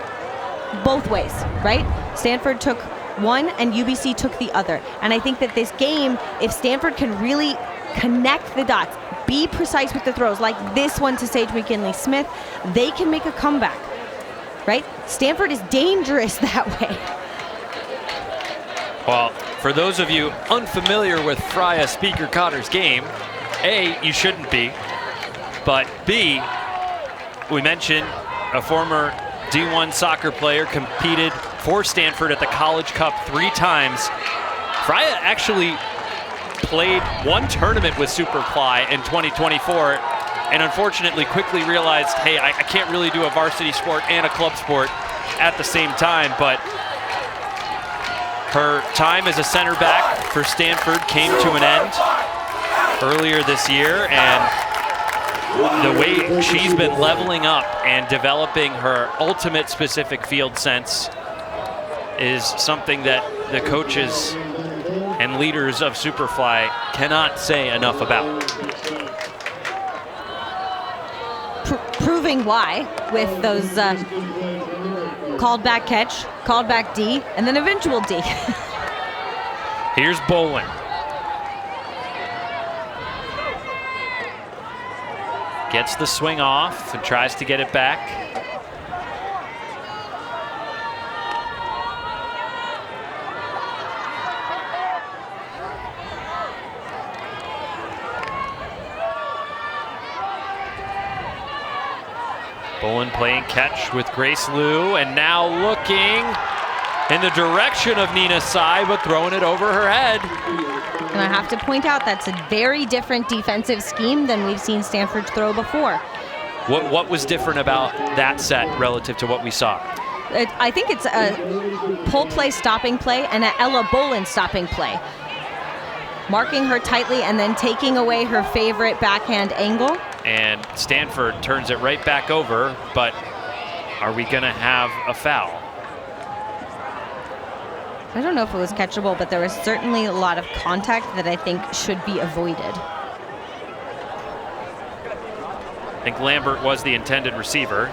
both ways, right? Stanford took one and UBC took the other. And I think that this game, if Stanford can really connect the dots, be precise with the throws, like this one to Sage McKinley-Smith, they can make a comeback, right? Stanford is dangerous that way. Well, for those of you unfamiliar with Freya Speaker Cotter's game, A, you shouldn't be, but B, we mentioned a former D1 soccer player competed for Stanford at the College Cup 3 times. Freya actually played one tournament with Superfly in 2024 and unfortunately quickly realized, hey, I can't really do a varsity sport and a club sport at the same time, but her time as a center back for Stanford came to an end earlier this year, and the way she's been leveling up and developing her ultimate specific field sense is something that the coaches and leaders of Superfly cannot say enough about. Proving why with those called back catch, called back D, and then eventual D. Here's Bolin. Gets the swing off and tries to get it back. Bolin playing catch with Grace Liu, and now looking in the direction of Nina Tsai, but throwing it over her head. And I have to point out that's a very different defensive scheme than we've seen Stanford throw before. What was different about that set relative to what we saw? I think it's a pull play, stopping play, and an Ella Bolin stopping play. Marking her tightly and then taking away her favorite backhand angle. And Stanford turns it right back over, but are we gonna have a foul? I don't know if it was catchable, but there was certainly a lot of contact that I think should be avoided. I think Lambert was the intended receiver.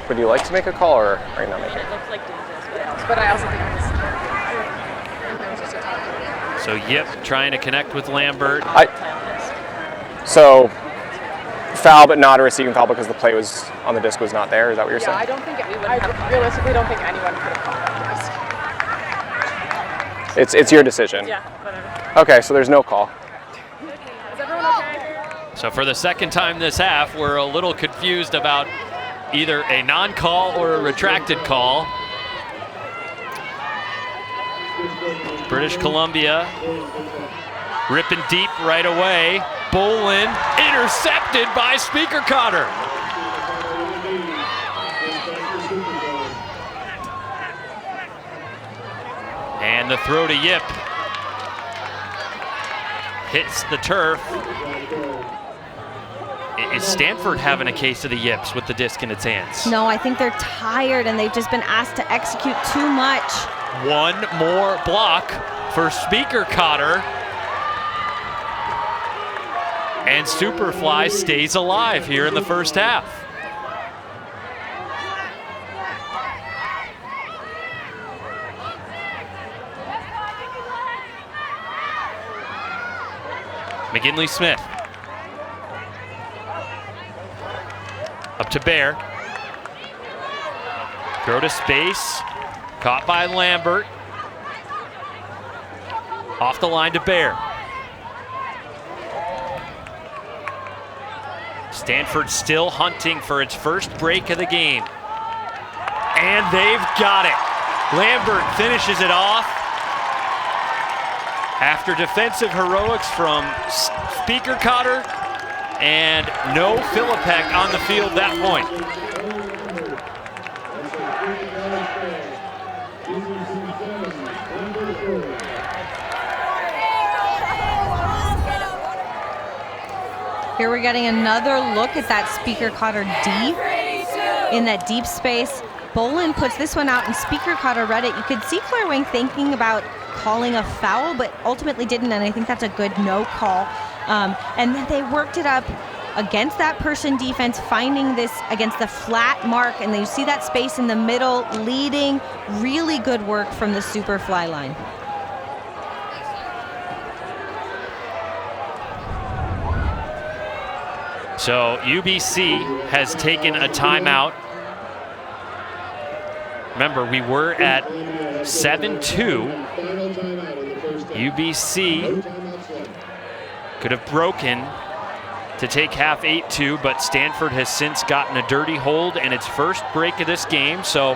Would you like to make a call, or are you not making it? It looks like dangerous, but I also think it was just a talk. So Yip trying to connect with Lambert. So foul, but not a receiving foul because the play was on the disc was not there. Is that what you're saying? I don't think I realistically don't think anyone could have called that. It's your decision. Yeah, whatever. Okay, so there's no call. Is everyone okay? So for the second time this half, we're a little confused about either a non-call or a retracted call. British Columbia ripping deep right away. Bolin intercepted by Speaker Cotter. And the throw to Yip hits the turf. Is Stanford having a case of the yips with the disc in its hands? No, I think they're tired and they've just been asked to execute too much. One more block for Speaker Cotter. And Superfly stays alive here in the first half. McKinley-Smith. Up to Bear. Throw to space. Caught by Lambert. Off the line to Bear. Stanford still hunting for its first break of the game. And they've got it. Lambert finishes it off. After defensive heroics from Speaker Cotter, and no Philippek on the field that point. Here we're getting another look at that Speaker Cotter D in that deep space. Bolin puts this one out and Speaker Cotter read it. You could see Claire Wang thinking about calling a foul, but ultimately didn't, and I think that's a good no call. And then they worked it up against that person defense, finding this against the flat mark, and then you see that space in the middle leading. Really good work from the Superfly line. So UBC has taken a timeout. Remember, we were at 7-2. UBC could have broken to take half 8-2, but Stanford has since gotten a dirty hold and its first break of this game. So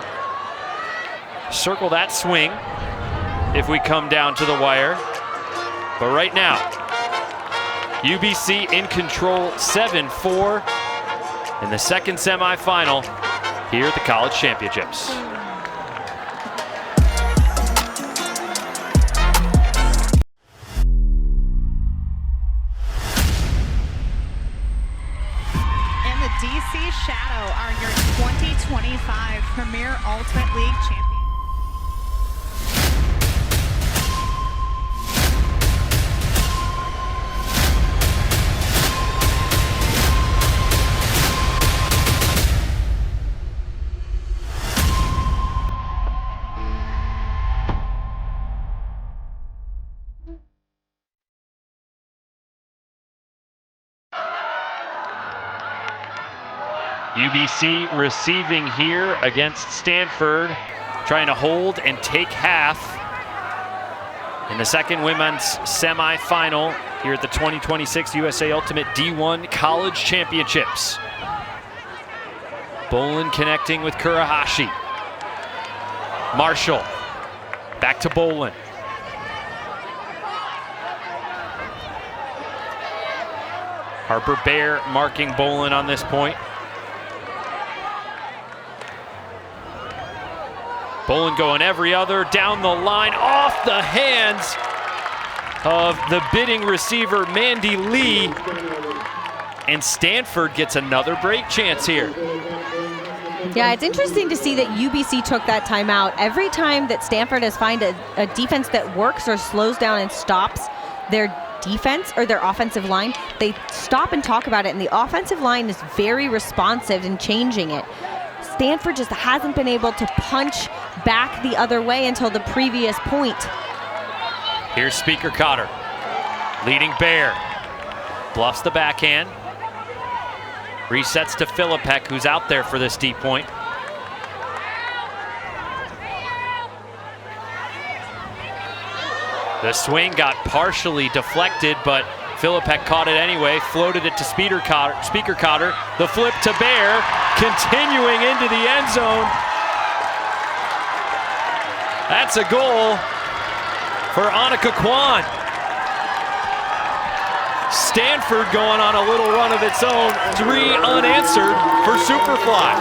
circle that swing if we come down to the wire. But right now, UBC in control 7-4 in the second semifinal here at the College Championships. DC Shadow are your 2025 Premier Ultimate League champions. UBC receiving here against Stanford, trying to hold and take half in the second women's semifinal here at the 2026 USA Ultimate D1 College Championships. Bolin connecting with Kurahashi. Marshall, back to Bolin. Harper Bear marking Bolin on this point. Bolin going every other, down the line, off the hands of the bidding receiver, Mandy Lee. And Stanford gets another break chance here. Yeah, it's interesting to see that UBC took that timeout. Every time that Stanford has found a defense that works or slows down and stops their defense or their offensive line, they stop and talk about it, and the offensive line is very responsive in changing it. Stanford just hasn't been able to punch back the other way until the previous point. Here's Speaker Cotter, leading Bear. Bluffs the backhand. Resets to Philippek, who's out there for this deep point. The swing got partially deflected, but Philippek caught it anyway, floated it to Speaker Cotter. The flip to Bear, continuing into the end zone. That's a goal for Annika Kwan. Stanford going on a little run of its own, 3 unanswered for Superfly.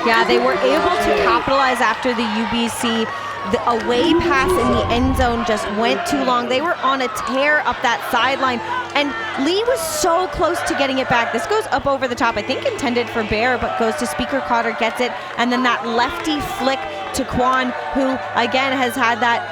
Yeah, they were able to capitalize after the UBC. The away pass in the end zone just went too long. They were on a tear up that sideline, and Lee was so close to getting it back. This goes up over the top, I think intended for Bear, but goes to Speaker Cotter, gets it, and then that lefty flick to Kwan, who again has had that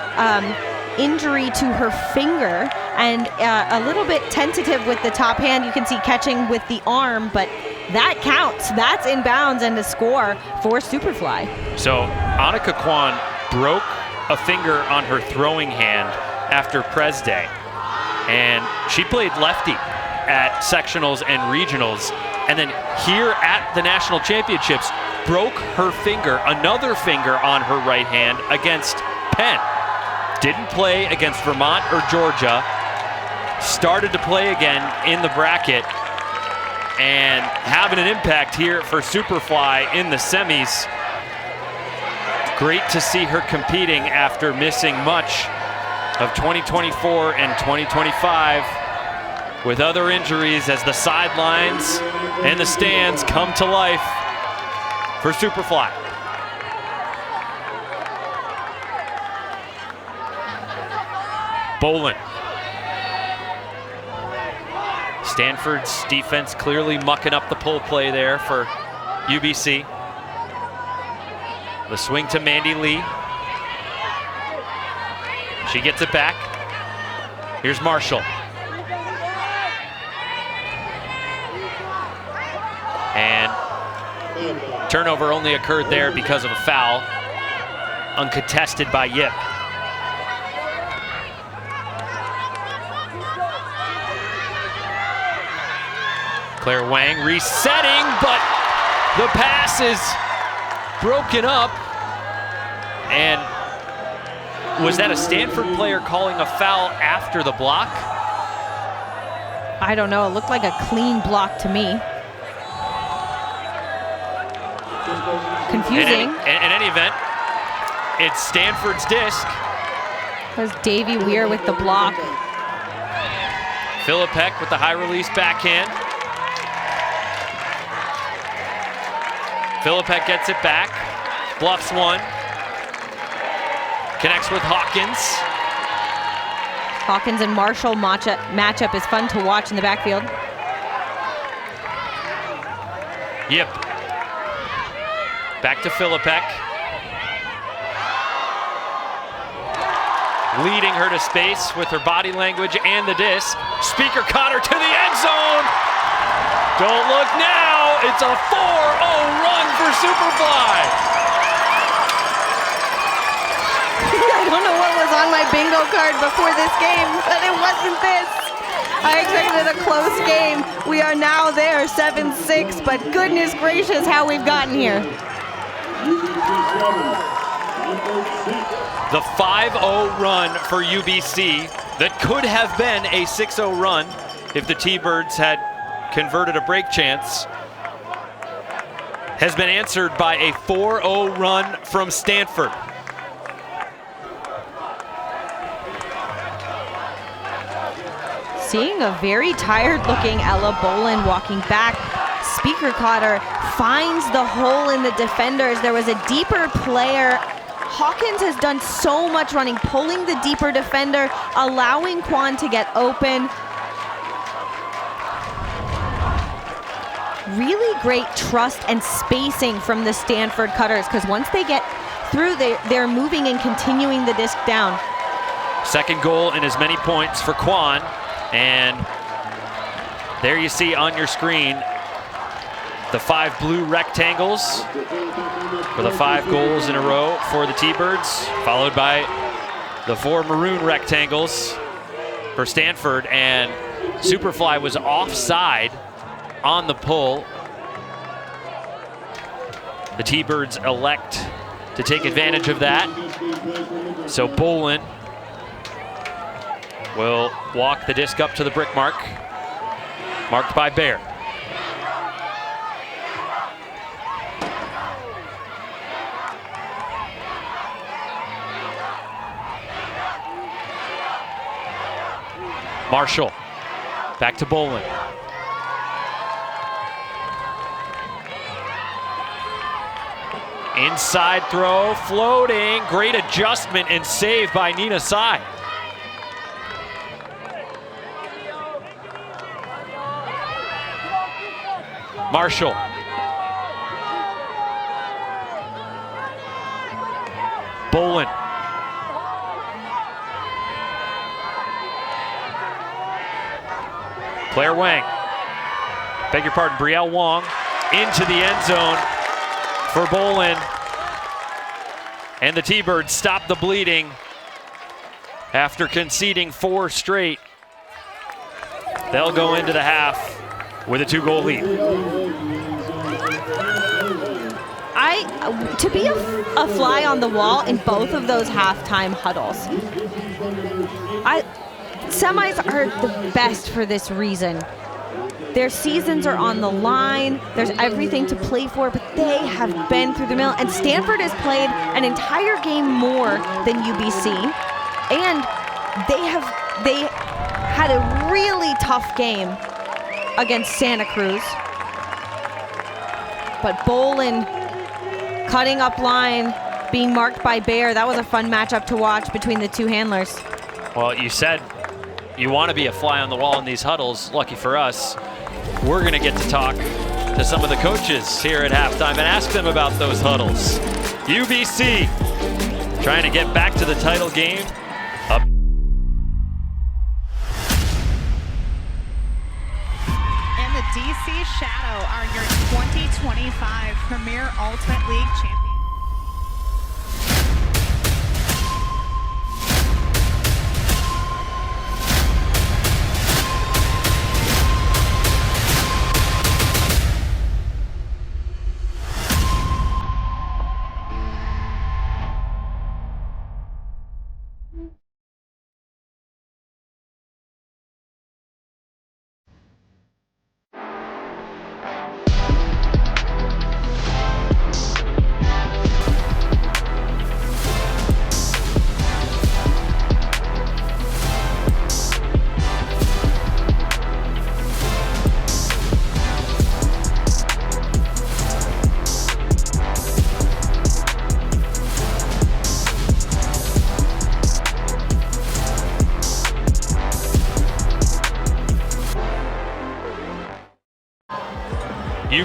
injury to her finger and a little bit tentative with the top hand. You can see catching with the arm, but that counts. That's in bounds and a score for Superfly. So Annika Kwan broke a finger on her throwing hand after Pres Day, and she played lefty at sectionals and regionals, and then here at the national championships broke her finger, another finger on her right hand against Penn. Didn't play against Vermont or Georgia, started to play again in the bracket, and having an impact here for Superfly in the semis. Great to see her competing after missing much of 2024 and 2025 with other injuries as the sidelines and the stands come to life for Superfly. Bolin. Stanford's defense clearly mucking up the pull play there for UBC. The swing to Mandy Lee. She gets it back. Here's Marshall. And turnover only occurred there because of a foul. Uncontested by Yip. Claire Wang resetting, but the pass is broken up. And was that a Stanford player calling a foul after the block? I don't know. It looked like a clean block to me. Confusing. In any event, it's Stanford's disc. Was Davy Weir with the block. Philippek with the high release backhand. Philippek gets it back. Bluffs one. Connects with Hawkins. Hawkins and Marshall matchup is fun to watch in the backfield. Yep. Back to Philippek. Leading her to space with her body language and the disc. Speaker caught her to the end zone. Don't look now. It's a 4-0 run for Superfly. I don't know what was on my bingo card before this game, but it wasn't this. I expected a close game. We are now there, 7-6, but goodness gracious how we've gotten here. The 5-0 run for UBC that could have been a 6-0 run if the T-Birds had converted a break chance has been answered by a 4-0 run from Stanford. Seeing a very tired-looking Ella Bolin walking back. Speaker Cotter finds the hole in the defenders. There was a deeper player. Hawkins has done so much running, pulling the deeper defender, allowing Quan to get open. Really great trust and spacing from the Stanford Cutters, because once they get through, they're moving and continuing the disc down. Second goal and as many points for Quan. And there you see on your screen the 5 blue rectangles for the 5 goals in a row for the T-Birds, followed by the 4 maroon rectangles for Stanford. And Superfly was offside on the pull. The T-Birds elect to take advantage of that. So Bolin will walk the disc up to the brick mark, marked by Bear. Marshall, back to Bolin. Inside throw, floating, great adjustment and save by Nina Tsai. Marshall. Bolin. Claire Wang. Beg your pardon, Brielle Wong into the end zone for Bolin. And the T-Birds stop the bleeding after conceding 4 straight. They'll go into the half with a 2-goal lead. To be a fly on the wall in both of those halftime huddles. Semis are the best for this reason. Their seasons are on the line. There's everything to play for, but they have been through the mill. And Stanford has played an entire game more than UBC. And they had a really tough game against Santa Cruz. But Bolin cutting up line, being marked by Bear. That was a fun matchup to watch between the two handlers. Well, you said you want to be a fly on the wall in these huddles. Lucky for us, we're going to get to talk to some of the coaches here at halftime and ask them about those huddles. UBC trying to get back to the title game. Up. And the DC Shadow are your 2025 Premier Ultimate League champions.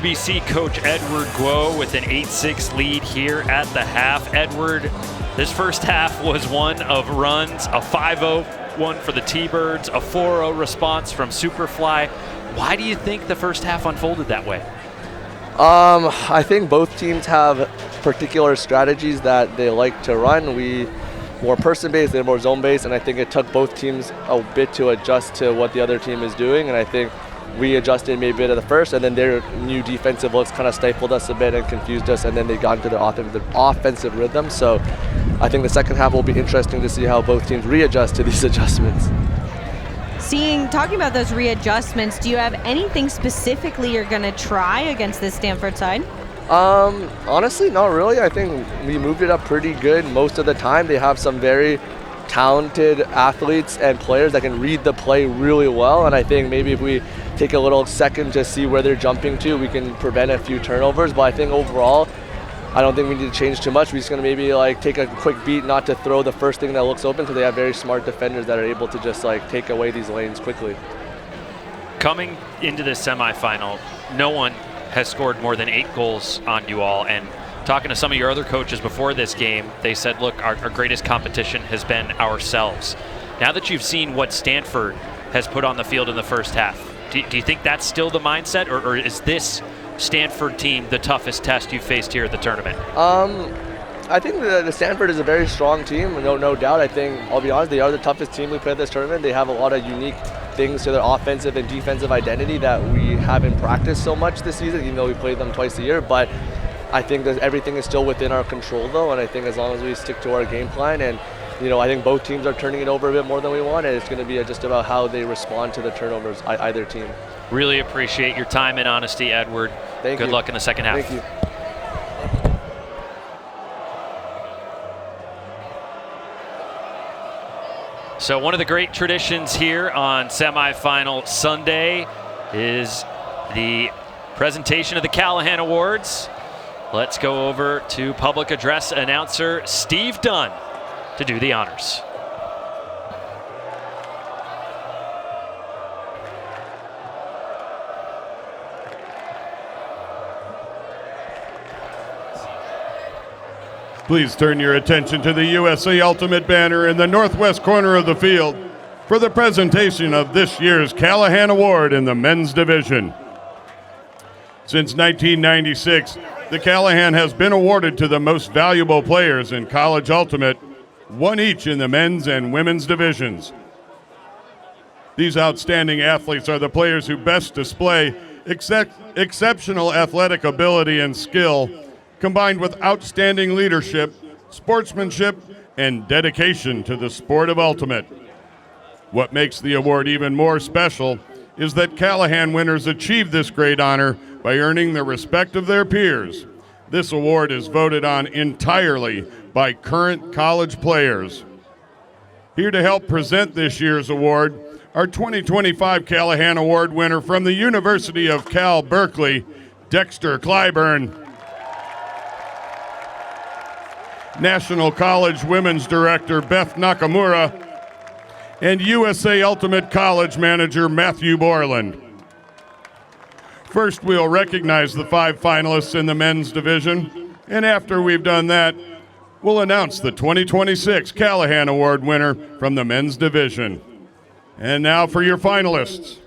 UBC coach Edward Guo with an 8-6 lead here at the half. Edward, this first half was one of runs, a 5-0 one for the T-Birds, a 4-0 response from Superfly. Why do you think the first half unfolded that way? I think both teams have particular strategies that they like to run. We more person-based, they're more zone-based, and I think it took both teams a bit to adjust to what the other team is doing, and I think we adjusted maybe a bit at the first, and then their new defensive looks kind of stifled us a bit and confused us, and then they got into the offensive rhythm. So I think the second half will be interesting to see how both teams readjust to these adjustments. Talking about those readjustments, do you have anything specifically you're going to try against this Stanford side? Honestly, not really. I think we moved it up pretty good most of the time. They have some very talented athletes and players that can read the play really well, and I think maybe if we take a little second to see where they're jumping to, we can prevent a few turnovers. But I think overall, I don't think we need to change too much. We're just going to maybe take a quick beat, not to throw the first thing that looks open, because they have very smart defenders that are able to just take away these lanes quickly. Coming into this semifinal, no one has scored more than 8 goals on you all, and talking to some of your other coaches before this game, they said, look, our greatest competition has been ourselves. Now that you've seen what Stanford has put on the field in the first half, do you think that's still the mindset, or is this Stanford team the toughest test you've faced here at the tournament? I think the Stanford is a very strong team, no doubt. I think, I'll be honest, they are the toughest team we played at this tournament. They have a lot of unique things to their offensive and defensive identity that we haven't practiced so much this season, even though we played them twice a year. But I think that everything is still within our control, though, and I think as long as we stick to our game plan, and I think both teams are turning it over a bit more than we want, and it's going to be just about how they respond to the turnovers, either team. Really appreciate your time and honesty, Edward. Thank you. Good luck in the second half. Thank you. So one of the great traditions here on semifinal Sunday is the presentation of the Callahan Awards. Let's go over to public address announcer Steve Dunn to do the honors. Please turn your attention to the USA Ultimate banner in the northwest corner of the field for the presentation of this year's Callahan Award in the men's division. Since 1996, the Callahan has been awarded to the most valuable players in college ultimate, one each in the men's and women's divisions. These outstanding athletes are the players who best display exceptional athletic ability and skill, combined with outstanding leadership, sportsmanship, and dedication to the sport of ultimate. What makes the award even more special is that Callahan winners achieve this great honor by earning the respect of their peers. This award is voted on entirely by current college players. Here to help present this year's award, our 2025 Callahan Award winner from the University of Cal Berkeley, Dexter Clyburn. National College Women's Director Beth Nakamura, and USA Ultimate College Manager Matthew Borland. First, we'll recognize the 5 finalists in the men's division, and after we've done that, we'll announce the 2026 Callahan Award winner from the men's division. And now for your finalists.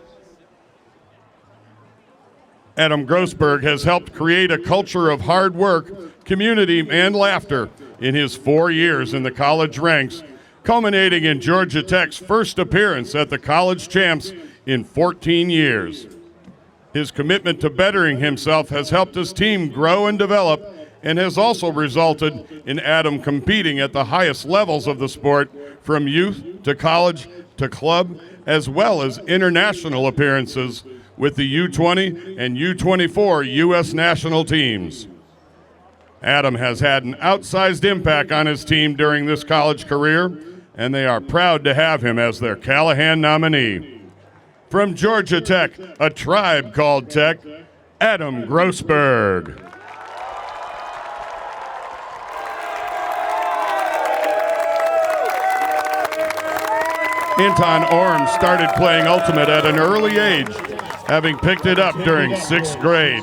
Adam Grossberg has helped create a culture of hard work, community, and laughter in his 4 years in the college ranks, culminating in Georgia Tech's first appearance at the college champs in 14 years. His commitment to bettering himself has helped his team grow and develop, and has also resulted in Adam competing at the highest levels of the sport, from youth to college to club, as well as international appearances with the U20 and U24 U.S. national teams. Adam has had an outsized impact on his team during this college career, and they are proud to have him as their Callahan nominee. From Georgia Tech, a tribe called Tech, Adam Grossberg. Anton Orm started playing Ultimate at an early age, having picked it up during 6th grade.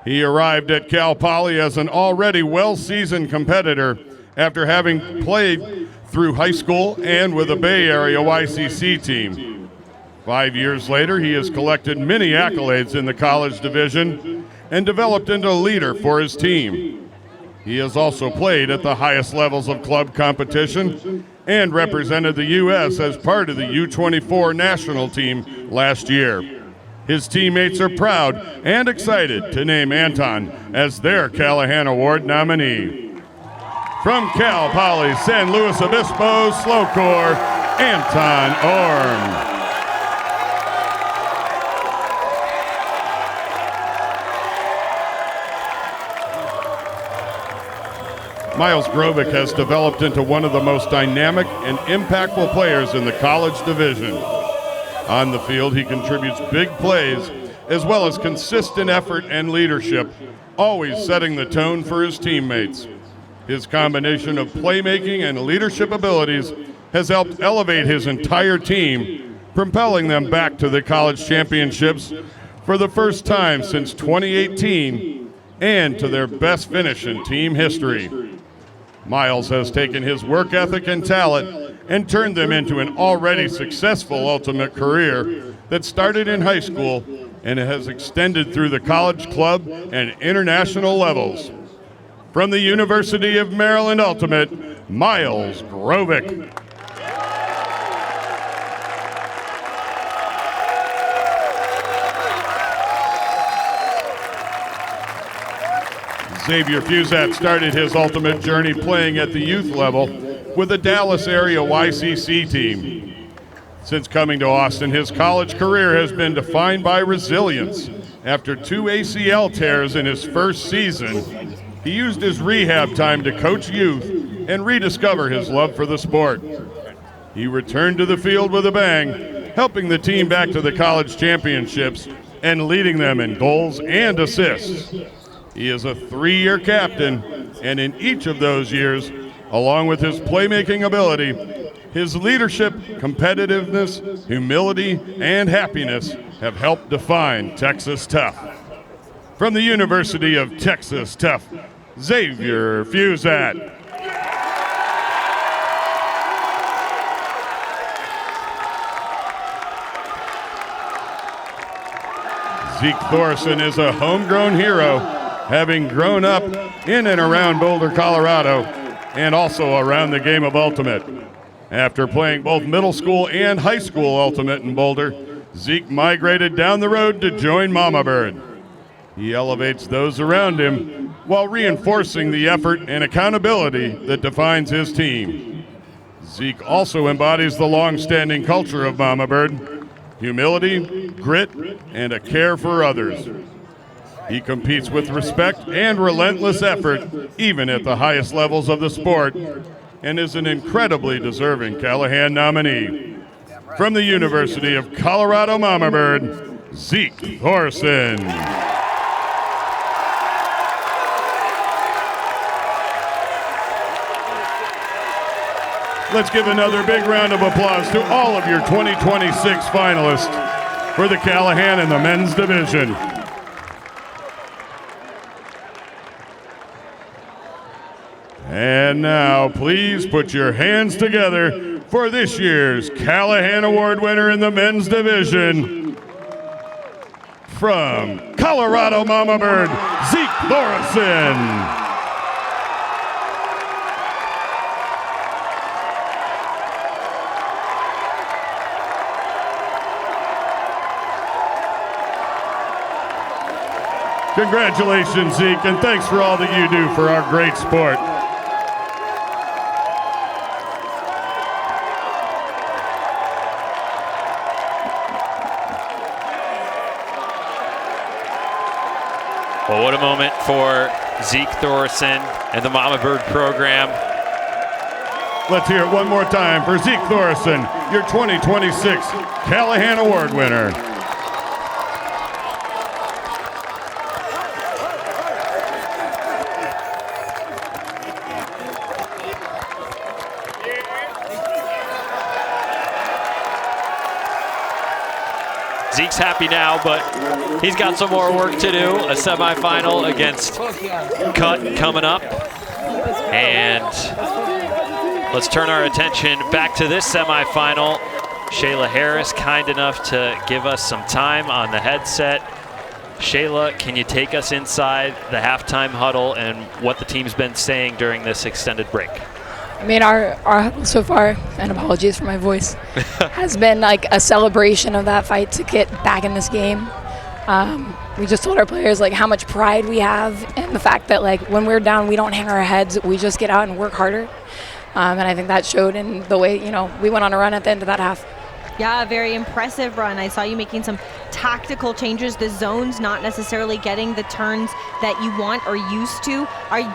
He arrived at Cal Poly as an already well-seasoned competitor after having played through high school and with a Bay Area YCC team. 5 years later, he has collected many accolades in the college division and developed into a leader for his team. He has also played at the highest levels of club competition and represented the U.S. as part of the U24 national team last year. His teammates are proud and excited to name Anton as their Callahan Award nominee. From Cal Poly San Luis Obispo Slow Corps, Anton Orm. Miles Grovick has developed into one of the most dynamic and impactful players in the college division. On the field, he contributes big plays as well as consistent effort and leadership, always setting the tone for his teammates. His combination of playmaking and leadership abilities has helped elevate his entire team, propelling them back to the college championships for the first time since 2018 and to their best finish in team history. Miles has taken his work ethic and talent and turned them into an already successful Ultimate career that started in high school and has extended through the college, club, and international levels. From the University of Maryland Ultimate, Miles Grovick. Xavier Fusat started his Ultimate journey playing at the youth level with the Dallas area YCC team. Since coming to Austin, his college career has been defined by resilience. After 2 ACL tears in his first season, he used his rehab time to coach youth and rediscover his love for the sport. He returned to the field with a bang, helping the team back to the college championships and leading them in goals and assists. He is a 3-year captain, and in each of those years, along with his playmaking ability, his leadership, competitiveness, humility, and happiness have helped define Texas Tough. From the University of Texas Tough, Xavier Fusat. Zeke Thorson is a homegrown hero, having grown up in and around Boulder, Colorado, and also around the game of Ultimate. After playing both middle school and high school Ultimate in Boulder, Zeke migrated down the road to join Mama Bird. He elevates those around him while reinforcing the effort and accountability that defines his team. Zeke also embodies the long-standing culture of Mama Bird: humility, grit, and a care for others. He competes with respect and relentless effort, even at the highest levels of the sport, and is an incredibly deserving Callahan nominee. From the University of Colorado Mama Bird, Zeke Thorson. Let's give another big round of applause to all of your 2026 finalists for the Callahan in the men's division. And now, please put your hands together for this year's Callahan Award winner in the men's division. From Colorado Mama Bird, Zeke Thorson. Congratulations, Zeke, and thanks for all that you do for our great sport. Well, what a moment for Zeke Thorson and the Mama Bird program. Let's hear it one more time for Zeke Thorson, your 2026 Callahan Award winner. Zeke's happy now, but he's got some more work to do. A semifinal against Cut coming up. And let's turn our attention back to this semifinal. Shayla Harris, kind enough to give us some time on the headset. Shayla, can you take us inside the halftime huddle and what the team's been saying during this extended break? I mean, our huddle so far, and apologies for my voice, has been like a celebration of that fight to get back in this game. We just told our players like how much pride we have and the fact that like when we're down, we don't hang our heads, we just get out and work harder. And I think that showed in the way, we went on a run at the end of that half. Yeah, a very impressive run. I saw you making some tactical changes. The zone's not necessarily getting the turns that you want or used to.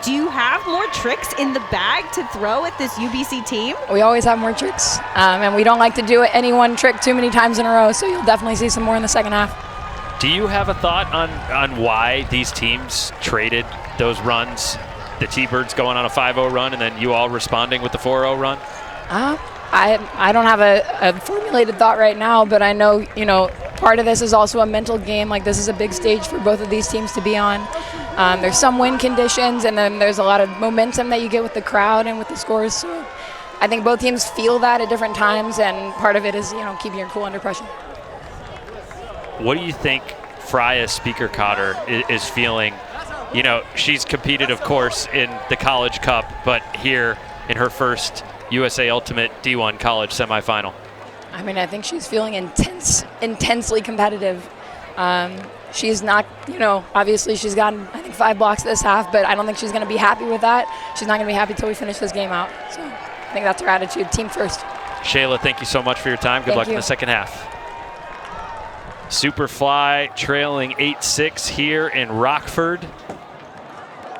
Do you have more tricks in the bag to throw at this UBC team? We always have more tricks, and we don't like to do any one trick too many times in a row, so you'll definitely see some more in the second half. Do you have a thought on why these teams traded those runs? The T-Birds going on a 5-0 run and then you all responding with the 4-0 run? I don't have a formulated thought right now, but I know, part of this is also a mental game. Like, this is a big stage for both of these teams to be on. There's some win conditions, and then there's a lot of momentum that you get with the crowd and with the scores. So I think both teams feel that at different times, and part of it is, keeping your cool under pressure. What do you think Freya Speaker-Cotter is feeling? She's competed, of course, in the College Cup, but here in her first USA Ultimate D1 College semifinal. I mean, I think she's feeling intensely competitive. She's not, obviously she's gotten, I think, 5 blocks this half, but I don't think she's going to be happy with that. She's not going to be happy until we finish this game out. So I think that's her attitude, team first. Shayla, thank you so much for your time. Good luck in the second half. Superfly trailing 8-6 here in Rockford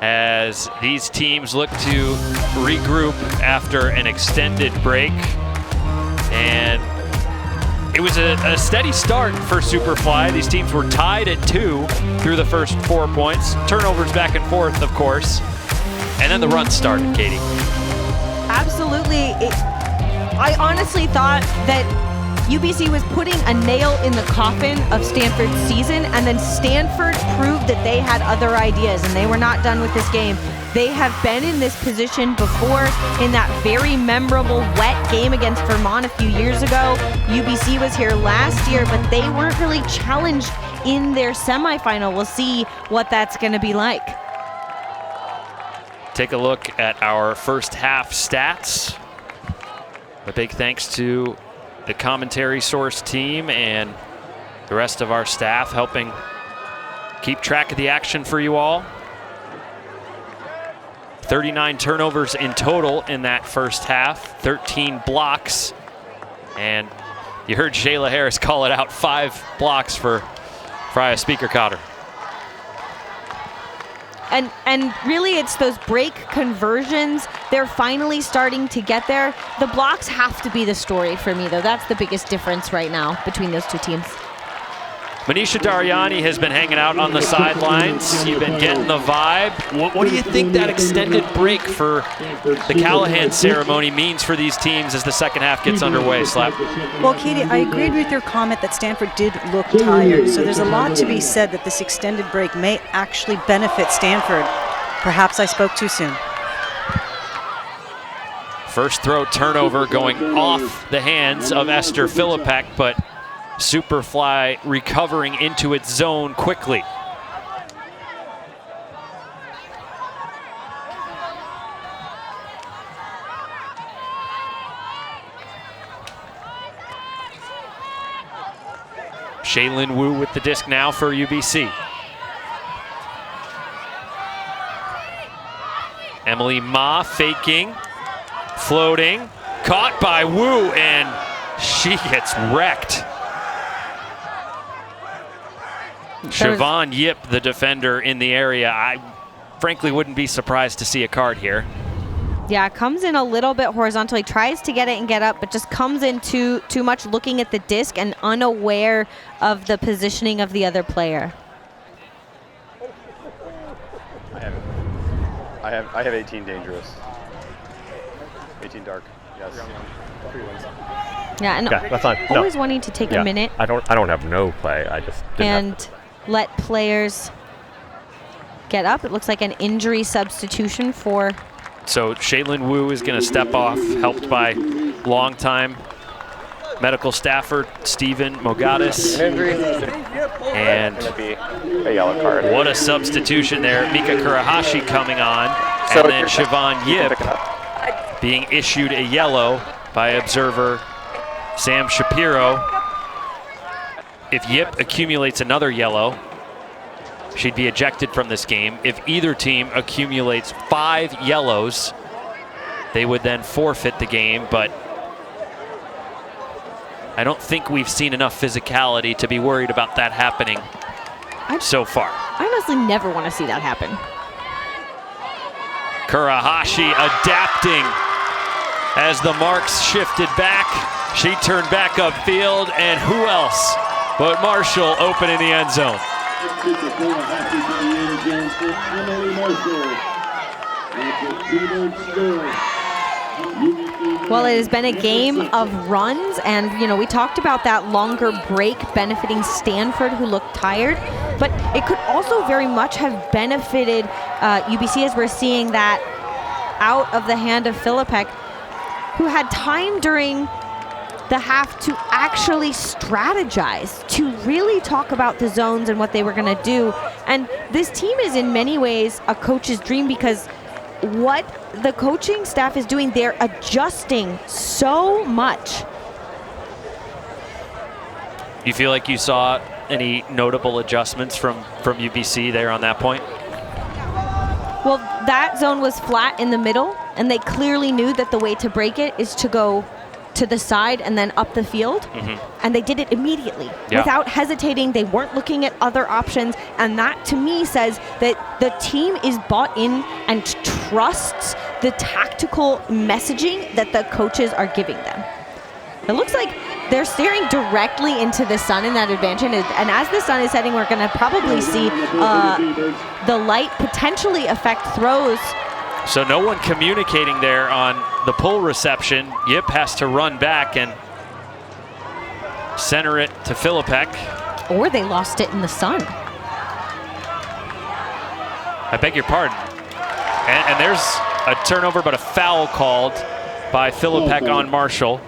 as these teams look to regroup after an extended break. And it was a steady start for Superfly. These teams were tied at 2 through the first 4 points. Turnovers back and forth, of course. And then the run started, Katie. Absolutely. I honestly thought that UBC was putting a nail in the coffin of Stanford's season, and then Stanford proved that they had other ideas, and they were not done with this game. They have been in this position before in that very memorable wet game against Vermont a few years ago. UBC was here last year, but they weren't really challenged in their semifinal. We'll see what that's going to be like. Take a look at our first half stats. A big thanks to the commentary source team and the rest of our staff helping keep track of the action for you all. 39 turnovers in total in that first half, 13 blocks. And you heard Shayla Harris call it out, 5 blocks for Freya Speaker-Cotter. And really, it's those break conversions. They're finally starting to get there. The blocks have to be the story for me, though. That's the biggest difference right now between those two teams. Manisha Daryani has been hanging out on the sidelines. You've been getting the vibe. What do you think that extended break for the Callahan ceremony means for these teams as the second half gets underway, Slap? Well, Katie, I agreed with your comment that Stanford did look tired. So there's a lot to be said that this extended break may actually benefit Stanford. Perhaps I spoke too soon. First throw turnover going off the hands of Esther Philippek, but Superfly recovering into its zone quickly. Shaylin Wu with the disc now for UBC. Emily Ma faking, floating, caught by Wu, and she gets wrecked. Siobhan Yip, the defender in the area. I frankly wouldn't be surprised to see a card here. Yeah, comes in a little bit horizontally, tries to get it and get up, but just comes in too much looking at the disc and unaware of the positioning of the other player. I have 18 dangerous. 18 dark. Yeah, and Yeah, that's fine. always wanting to take a minute I don't have no play. I just didn't have let players get up. It looks like an injury substitution for. So Shaylin Wu is going to step off, helped by longtime medical staffer Stephen Mogadis. And a yellow card. What a substitution there. Mika Kurahashi coming on, and then Siobhan Yip being issued a yellow by observer Sam Shapiro. If Yip accumulates another yellow, she'd be ejected from this game. If either team accumulates 5 yellows, they would then forfeit the game, but I don't think we've seen enough physicality to be worried about that happening so far. I honestly never want to see that happen. Kurahashi adapting as the marks shifted back. She turned back upfield, and who else but Marshall open in the end zone. Well, it has been a game of runs, and we talked about that longer break benefiting Stanford, who looked tired, but it could also very much have benefited UBC, as we're seeing that out of the hand of Filipek, who had time during the half to actually strategize, to really talk about the zones and what they were going to do. And this team is in many ways a coach's dream, because what the coaching staff is doing, they're adjusting so much. You feel like you saw any notable adjustments from UBC there on that point? Well, that zone was flat in the middle, and they clearly knew that the way to break it is to go to the side and then up the field. And they did it immediately without hesitating. They weren't looking at other options, and that to me says that the team is bought in and trusts the tactical messaging that the coaches are giving them. It looks like they're staring directly into the sun in that advantage, and as the sun is setting, we're going to probably see the light potentially affect throws. So no one communicating there on the pull reception. Yip has to run back and center it to Filipek. Or they lost it in the sun. I beg your pardon. And there's a turnover, but a foul called by Filipek on Marshall.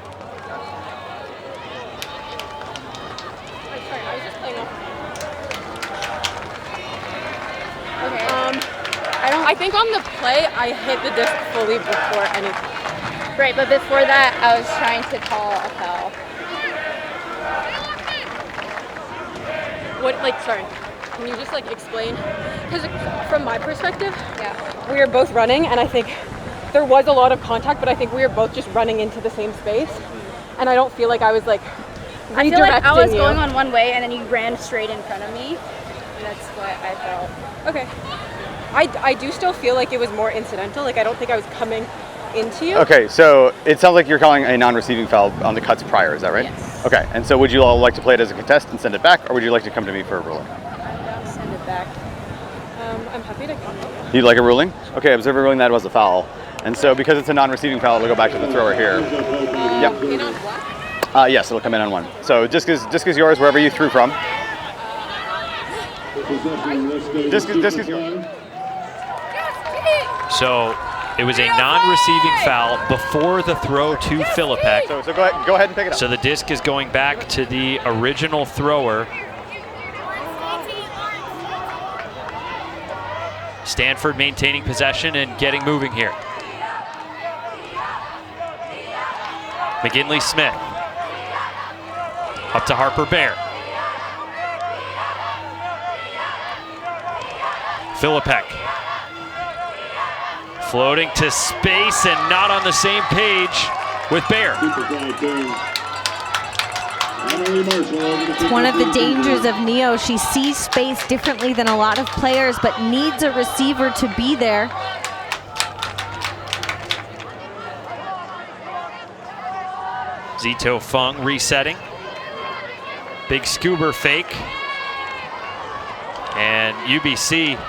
I think on the play, I hit the disc fully before anything. Right, but before that, I was trying to call a foul. Sorry, can you just explain? Because from my perspective, we were both running, and I think there was a lot of contact, but I think we were both just running into the same space. And I don't feel like I was redirecting I feel like I was going on one way, and then you ran straight in front of me. And that's what I felt. Okay. I do still feel like it was more incidental. I don't think I was coming into you. Okay, so it sounds like you're calling a non-receiving foul on the cuts prior, is that right? Yes. Okay, and so would you all like to play it as a contest and send it back, or would you like to come to me for a ruling? I'm down to send it back. I'm happy to come to you. You'd like a ruling? Okay, observer ruling that was a foul. And so because it's a non-receiving foul, it'll go back to the thrower here. Yep. In on what? Yes, it'll come in on one. So disc is yours wherever you threw from. Disc is yours. So it was a non-receiving foul before the throw to Filipek. So go ahead and pick it up. So the disc is going back to the original thrower. Stanford maintaining possession and getting moving here. McGinley Smith. Up to Harper Bear. Filipek. Floating to space and not on the same page with Bear. It's one of the dangers of Neo. She sees space differently than a lot of players, but needs a receiver to be there. Zito Fung resetting. Big scuba fake. And UBC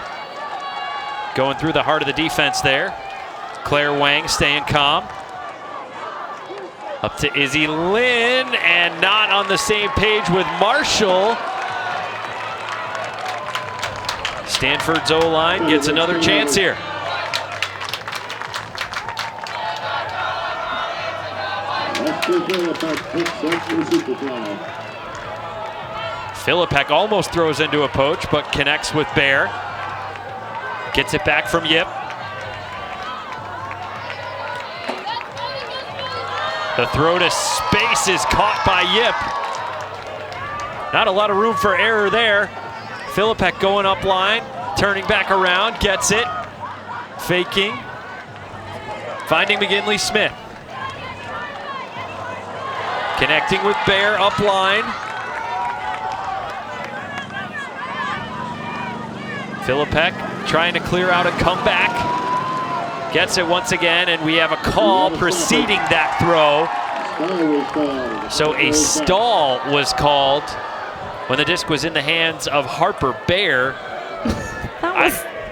going through the heart of the defense there. Claire Wang staying calm. Up to Izzy Lynn, and not on the same page with Marshall. Stanford's O-line gets another chance here. Philippek almost throws into a poach, but connects with Bear. Gets it back from Yip. The throw to space is caught by Yip. Not a lot of room for error there. Philippek going up line, turning back around, gets it. Faking. Finding McGinley Smith. Connecting with Bear up line. Philippek trying to clear out a comeback. Gets it once again, and we have a call preceding that throw. So a stall was called when the disc was in the hands of Harper Bear.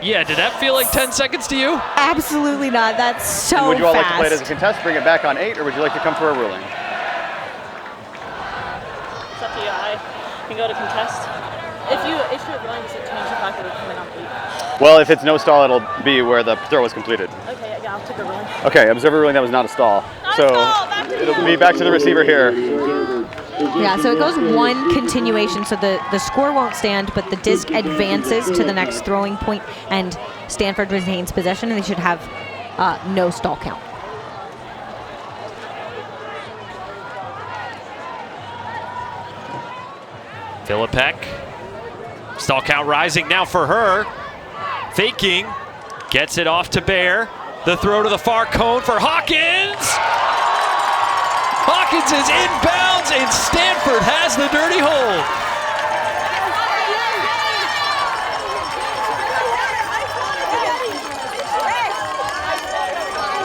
Yeah, did that feel like 10 seconds to you? Absolutely not. That's so fast. Would you all like to play it as a contest, bring it back on 8, or would you like to come for a ruling? It's up to you. I can go to contest. If you issue a ruling, does it change the fact that we're coming on 8? Well, if it's no stall, it'll be where the throw was completed. Okay, yeah, I'll take a ruling. Okay, observer ruling that was not a stall. It'll be back to the receiver here. Yeah, so it goes one continuation, so the score won't stand, but the disc advances to the next throwing point, and Stanford retains possession, and they should have no stall count. Philippek. Stall count rising now for her. Faking. Gets it off to Bear. The throw to the far cone for Hawkins. Hawkins is inbounds, and Stanford has the dirty hold.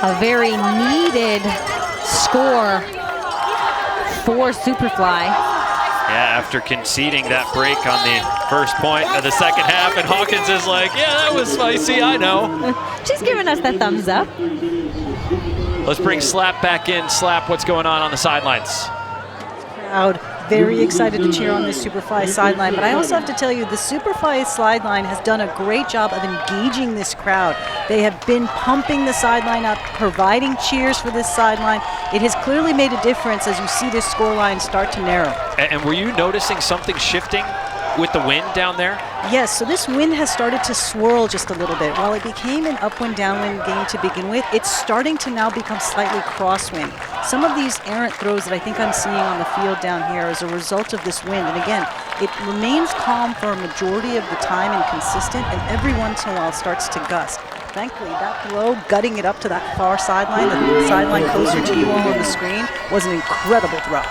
A very needed score for Superfly. Yeah, after conceding that break on the first point of the second half, and Hawkins is like, yeah, that was spicy, I know. She's giving us the thumbs up. Let's bring Slap back in. Slap, what's going on the sidelines? Crowd very excited to cheer on this Superfly sideline, but I also have to tell you, the Superfly sideline has done a great job of engaging this crowd. They have been pumping the sideline up, providing cheers for this sideline. It has clearly made a difference as you see this scoreline start to narrow. And were you noticing something shifting with the wind down there? Yes, so this wind has started to swirl just a little bit. While it became an upwind, downwind game to begin with, it's starting to now become slightly crosswind. Some of these errant throws that I think I'm seeing on the field down here as a result of this wind. And again, it remains calm for a majority of the time and consistent, and every once in a while starts to gust. Thankfully, that throw, gutting it up to that far sideline, the sideline closer to you all on the screen, was an incredible throw.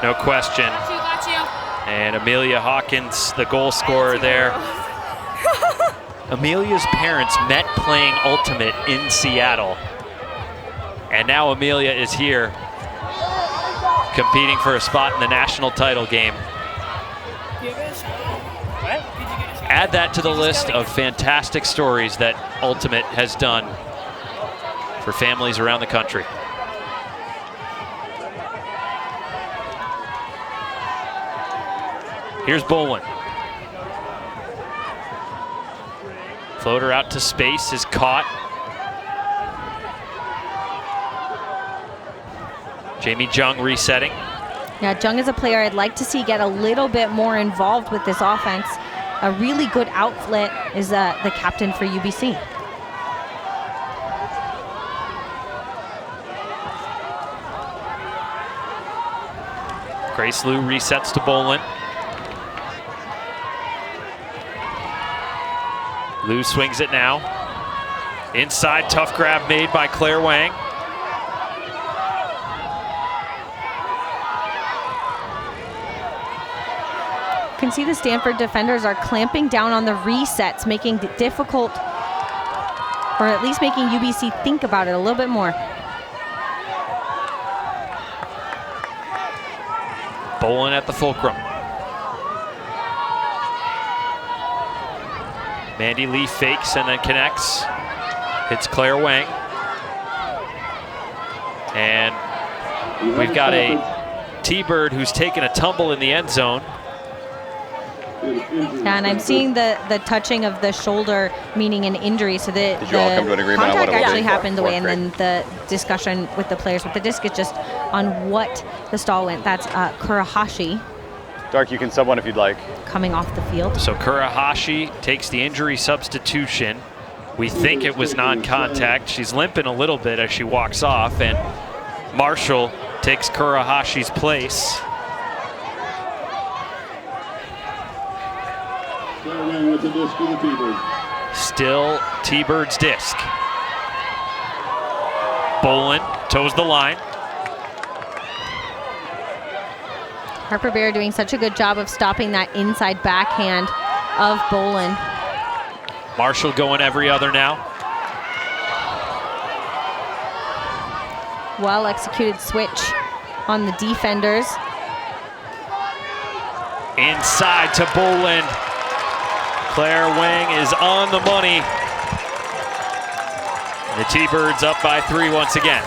No question. And Amelia Hawkins, the goal scorer there. Amelia's parents met playing Ultimate in Seattle. And now Amelia is here competing for a spot in the national title game. Add that to the list of fantastic stories that Ultimate has done for families around the country. Here's Bolin. Floater out to space is caught. Jamie Jung resetting. Yeah, Jung is a player I'd like to see get a little bit more involved with this offense. A really good outlet is the captain for UBC. Grace Liu resets to Bolin. Liu swings it now. Inside, tough grab made by Claire Wang. You can see the Stanford defenders are clamping down on the resets, making it difficult, or at least making UBC think about it a little bit more. Bolin at the fulcrum. Mandy Lee fakes and then connects. Hits Claire Wang. And we've got a T-Bird who's taken a tumble in the end zone. Yeah, and I'm seeing the touching of the shoulder, meaning an injury. So the Did you all come to an agreement on what contact it would actually be? happened the way, and Great. then the discussion with the players with the disc is just on what the stall went. That's Kurahashi Dark, you can sub one if you'd like. coming off the field. So Kurahashi takes the injury substitution. We think it was non-contact. She's limping a little bit as she walks off, and Marshall takes Kurahashi's place. With the disc to the T-Bird. Still T-Bird's disc. Bolin toes the line. Harper Bear doing such a good job of stopping that inside backhand of Bolin. Marshall going every other now. Well executed switch on the defenders. Inside to Bolin. Claire Wang is on the money. The T-Birds up by 3 once again.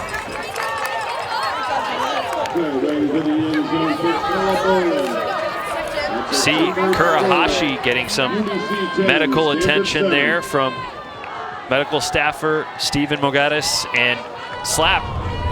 See Kurahashi getting some medical attention there from medical staffer Stephen Mogatis. And Slap,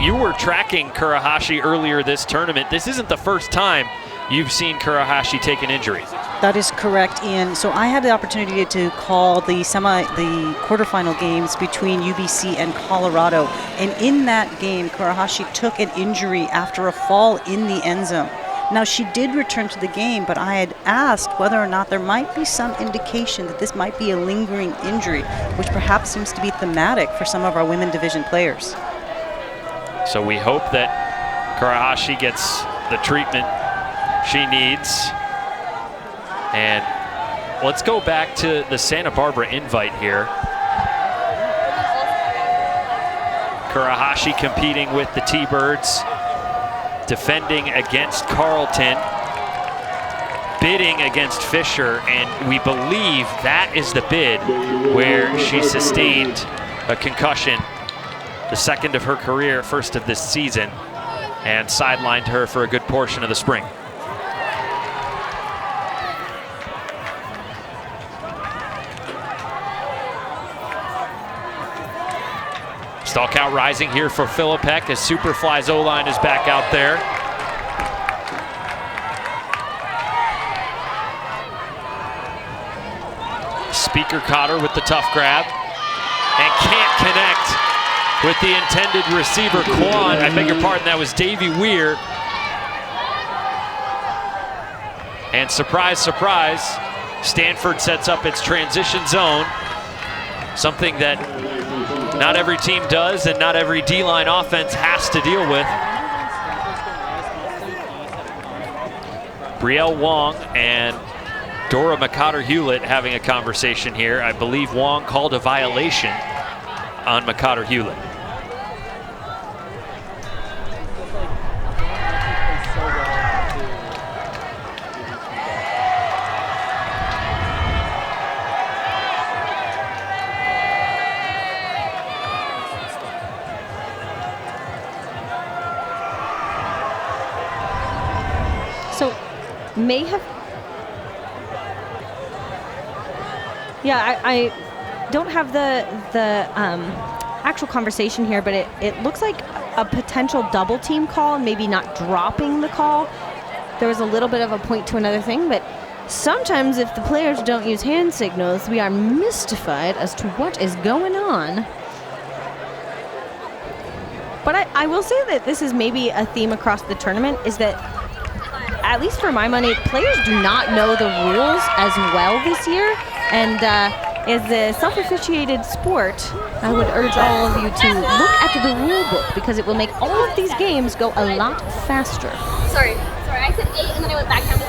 you were tracking Kurahashi earlier this tournament. This isn't the first time you've seen Kurahashi take an injury. That is correct, Ian. So I had the opportunity to call the quarterfinal games between UBC and Colorado. And in that game, Kurahashi took an injury after a fall in the end zone. Now, she did return to the game, but I had asked whether or not there might be some indication that this might be a lingering injury, which perhaps seems to be thematic for some of our women division players. So we hope that Kurahashi gets the treatment she needs. And let's go back to the Santa Barbara invite here. Kurahashi competing with the T-Birds, defending against Carleton, bidding against Fisher, and we believe that is the bid where she sustained a concussion, the second of her career, first of this season, and sidelined her for a good portion of the spring. Stall count rising here for Philippek as Superfly's O-line is back out there. Speaker Cotter with the tough grab and can't connect with the intended receiver, Quan. I beg your pardon, that was Davey Weir. And surprise, surprise, Stanford sets up its transition zone, something that not every team does and not every D-line offense has to deal with. Brielle Wong and Dora McCotter-Hewlett having a conversation here. I believe Wong called a violation on McCotter-Hewlett. May have, yeah, I don't have the actual conversation here, but it looks like a potential double team call, maybe not dropping the call. There was a little bit of a point to another thing, but sometimes if the players don't use hand signals, we are mystified as to what is going on. But I will say that this is maybe a theme across the tournament, is that at least for my money, players do not know the rules as well this year. And as a self-officiated sport, I would urge all of you to look at the rule book because it will make all of these games go a lot faster. Sorry, I said 8 and then I went back down to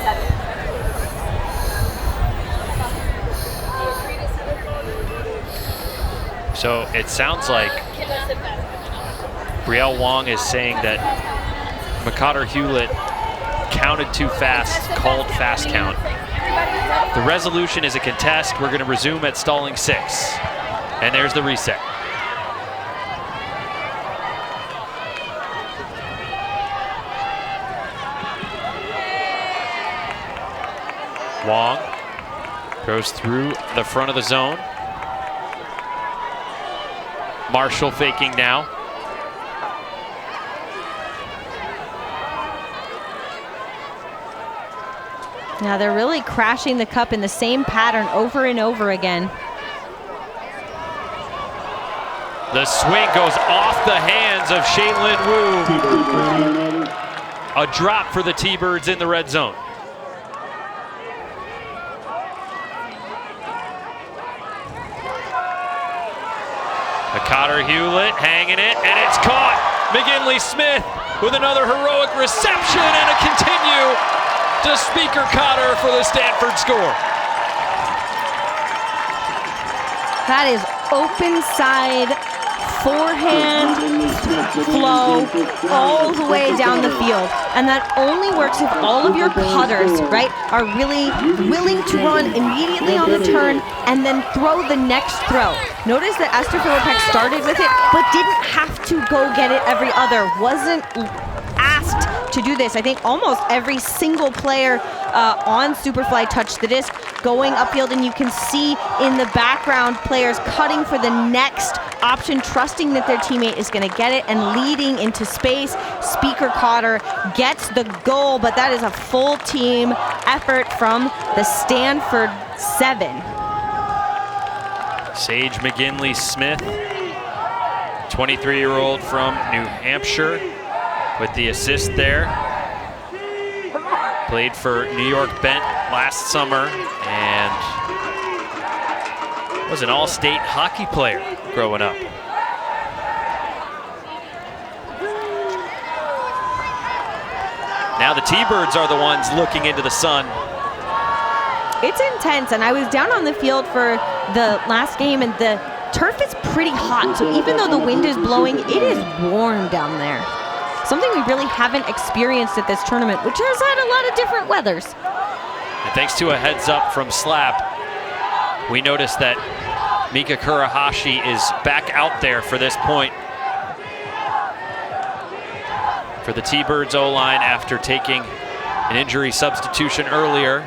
7. So it sounds like Brielle Wong is saying that McCotter-Hewlett counted too fast, called fast count. The resolution is a contest. We're going to resume at stalling 6. And there's the reset. Wong goes through the front of the zone. Marshall faking now. Now they're really crashing the cup in the same pattern over and over again. The swing goes off the hands of Shaylin Wu. A drop for the T-Birds in the red zone. Cotter Hewlett hanging it, and it's caught. McGinley Smith with another heroic reception and a continue to Speaker Cotter for the Stanford score. That is open side forehand flow all the way down the field. And that only works if all of your putters, right, are really willing to run immediately on the turn and then throw the next throw. Notice that Esther Philippek started with it, but didn't have to go get it every other. Wasn't asked to do this. I think almost every single player on Superfly touched the disc, going upfield, and you can see in the background players cutting for the next option, trusting that their teammate is going to get it and leading into space. Speaker Cotter gets the goal, but that is a full team effort from the Stanford 7. Sage McGinley Smith, 23-year-old from New Hampshire, with the assist there. Played for New York Bent last summer and was an all-state hockey player growing up. Now the T-Birds are the ones looking into the sun. It's intense, and I was down on the field for the last game, and the turf is pretty hot. So even though the wind is blowing, it is warm down there. Something we really haven't experienced at this tournament, which has had a lot of different weathers. And thanks to a heads up from Slap, we noticed that Mika Kurahashi is back out there for this point. For the T-Birds O-line after taking an injury substitution earlier.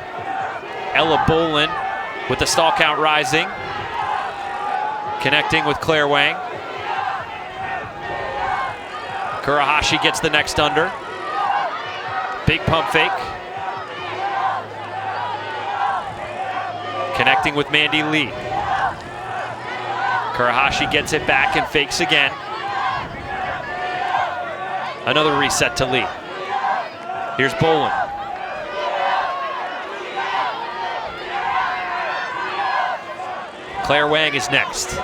Ella Bolin with the stall count rising. Connecting with Claire Wang. Kurahashi gets the next under. Big pump fake. Connecting with Mandy Lee. Kurahashi gets it back and fakes again. Another reset to Lee. Here's Bolin. Claire Wang is next.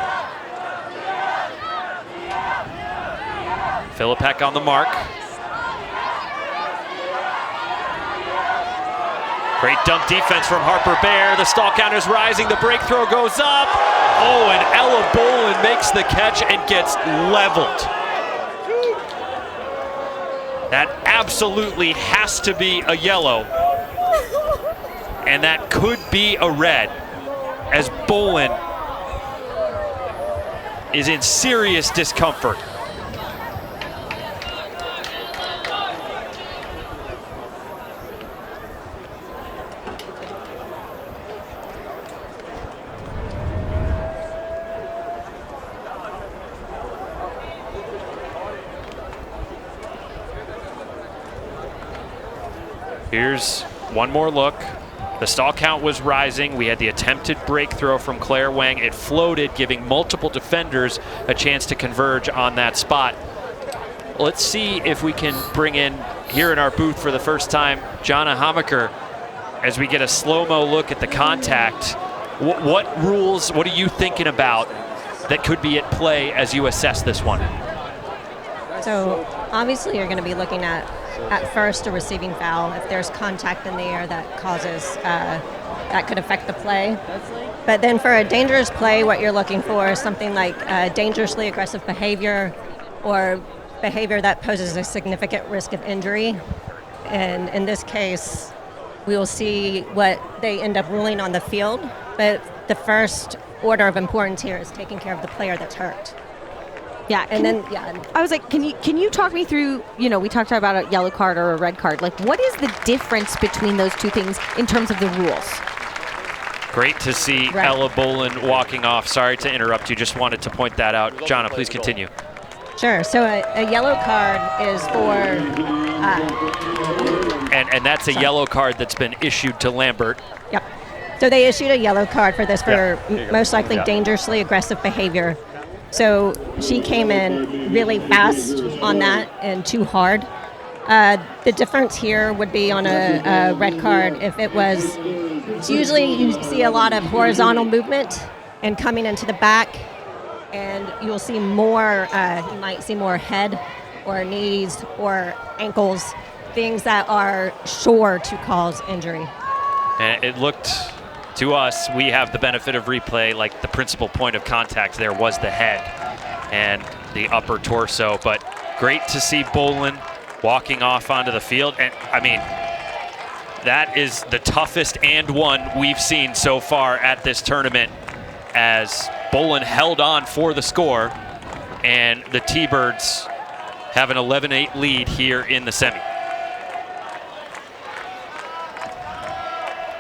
Philippek on the mark. Great dump defense from Harper Bear. The stall count is rising. The break throw goes up. Oh, and Ella Bolin makes the catch and gets leveled. That absolutely has to be a yellow. And that could be a red, as Bolin is in serious discomfort. Here's one more look. The stall count was rising. We had the attempted break throw from Claire Wang. It floated, giving multiple defenders a chance to converge on that spot. Let's see if we can bring in, here in our booth for the first time, Jana Hamaker, as we get a slow-mo look at the contact. What rules, what are you thinking about that could be at play as you assess this one? So obviously you're going to be looking at first a receiving foul. If there's contact in the air that causes, that could affect the play. But then for a dangerous play, what you're looking for is something like dangerously aggressive behavior or behavior that poses a significant risk of injury. And in this case, we will see what they end up ruling on the field. But the first order of importance here is taking care of the player that's hurt. Yeah, and then yeah. I was like, can you talk me through? We talked about a yellow card or a red card. Like, what is the difference between those two things in terms of the rules? Great to see Ella Bolin walking off. Sorry to interrupt you. Just wanted to point that out. Jana, please continue. Sure. So a yellow card is for. And that's a yellow card that's been issued to Lambert. Yep. So they issued a yellow card for this for most likely dangerously aggressive behavior. So she came in really fast on that and too hard. The difference here would be on a red card if it was. It's usually you see a lot of horizontal movement and coming into the back, and you'll see more. You might see more head or knees or ankles, things that are sure to cause injury. And it looked to us, we have the benefit of replay, like the principal point of contact there was the head and the upper torso. But great to see Bolin walking off onto the field. And I mean, that is the toughest and one we've seen so far at this tournament, as Bolin held on for the score, and the T-Birds have an 11-8 lead here in the semi.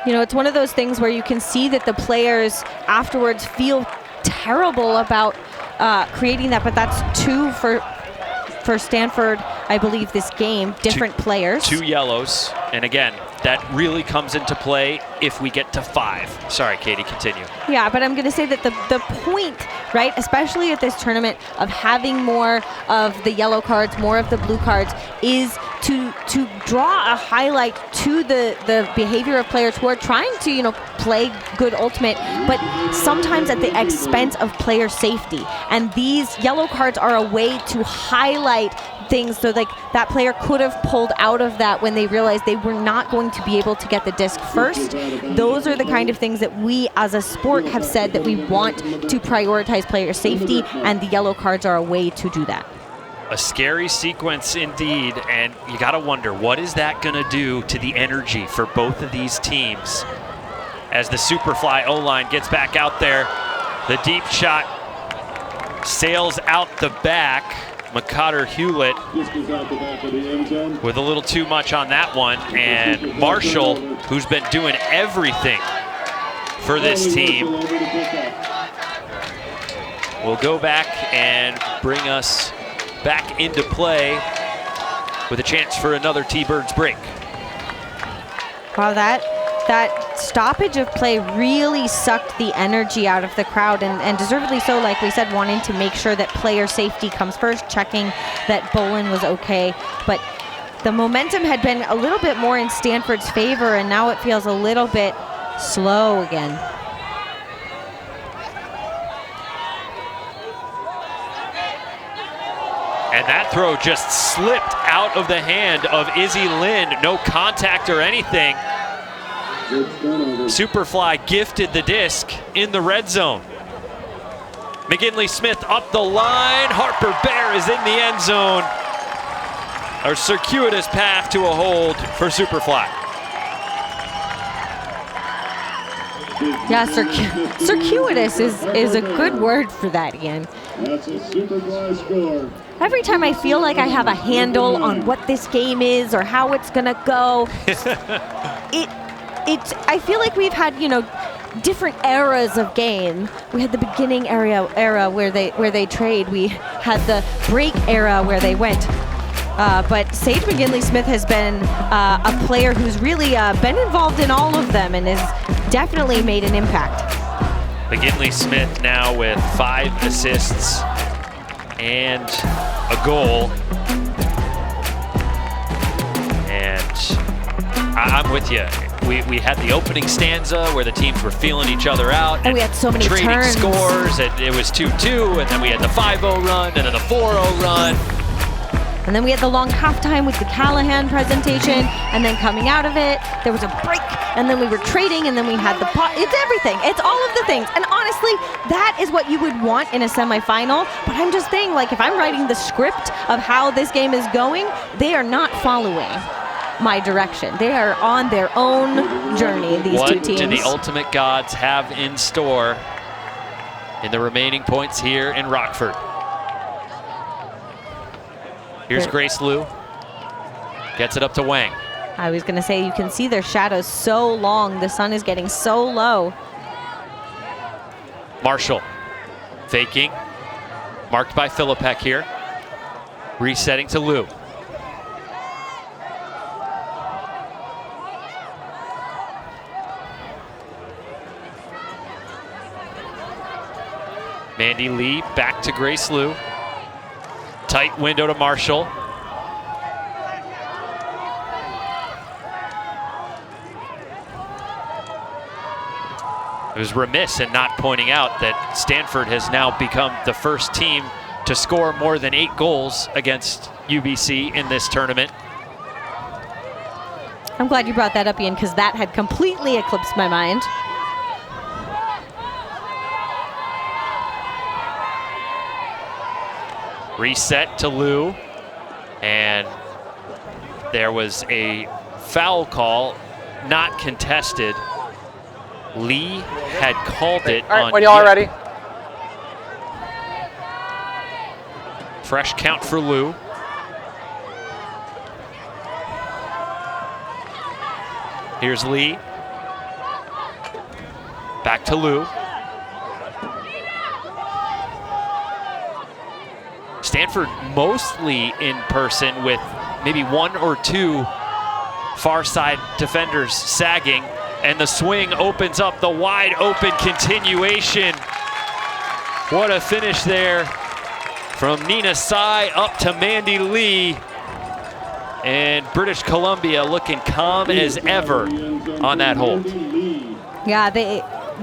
It's one of those things where you can see that the players afterwards feel terrible about creating that, but that's two for Stanford, I believe, this game, different players. 2 yellows, and again, that really comes into play if we get to 5. Sorry, Katie, continue. Yeah, but I'm going to say that the point, right, especially at this tournament, of having more of the yellow cards, more of the blue cards, is to draw a highlight to the behavior of players who are trying to, play good ultimate, but sometimes at the expense of player safety. And these yellow cards are a way to highlight things, so like that player could have pulled out of that when they realized they were not going to be able to get the disc first. Those are the kind of things that we as a sport have said that we want to prioritize player safety, and the yellow cards are a way to do that. A scary sequence indeed, and you gotta wonder, what is that gonna do to the energy for both of these teams? As the Superfly O-line gets back out there, the deep shot sails out the back. McCotter Hewlett with a little too much on that one, and Marshall, who's been doing everything for this team, will go back and bring us back into play with a chance for another T-Birds break. Wow, that stoppage of play really sucked the energy out of the crowd, and deservedly so, like we said, wanting to make sure that player safety comes first, checking that Bolin was okay. But the momentum had been a little bit more in Stanford's favor, and now it feels a little bit slow again. And that throw just slipped out of the hand of Izzy Lynn. No contact or anything. Superfly gifted the disc in the red zone. McGinley Smith up the line. Harper Bear is in the end zone. A circuitous path to a hold for Superfly. Yeah, circuitous is a good word for that, Ian. That's a Superfly score. Every time I feel like I have a handle on what this game is or how it's gonna go, I feel like we've had, different eras of game. We had the beginning era where they trade. We had the break era where they went. But Sage McGinley Smith has been a player who's really been involved in all of them and has definitely made an impact. McGinley Smith now with 5 assists and a goal. And I'm with you. We had the opening stanza where the teams were feeling each other out. And we had so many trading turns. Scores, and it was 2-2, and then we had the 5-0 run, and then the 4-0 run. And then we had the long halftime with the Callahan presentation, and then coming out of it, there was a break, and then we were trading, and then we had the pot. It's everything. It's all of the things. And honestly, that is what you would want in a semifinal. But I'm just saying, like, if I'm writing the script of how this game is going, they are not following my direction. They are on their own journey, these two teams. What do the Ultimate Gods have in store in the remaining points here in Rockford? Here's Grace Liu. Gets it up to Wang. I was going to say, you can see their shadows so long. The sun is getting so low. Marshall faking. Marked by Philippek here. Resetting to Liu. Mandy Lee back to Grace Liu. Tight window to Marshall. It was remiss in not pointing out that Stanford has now become the first team to score more than 8 goals against UBC in this tournament. I'm glad you brought that up, Ian, because that had completely eclipsed my mind. Reset to Liu, and there was a foul call, not contested. Lee had called it. All right, on when y'all are ready. Fresh count for Liu. Here's Lee. Back to Liu. Stanford mostly in person with maybe 1 or 2 far side defenders sagging, and the swing opens up the wide open continuation. What a finish there from Nina Tsai up to Mandy Lee. And British Columbia looking calm as ever on that hold. Yeah,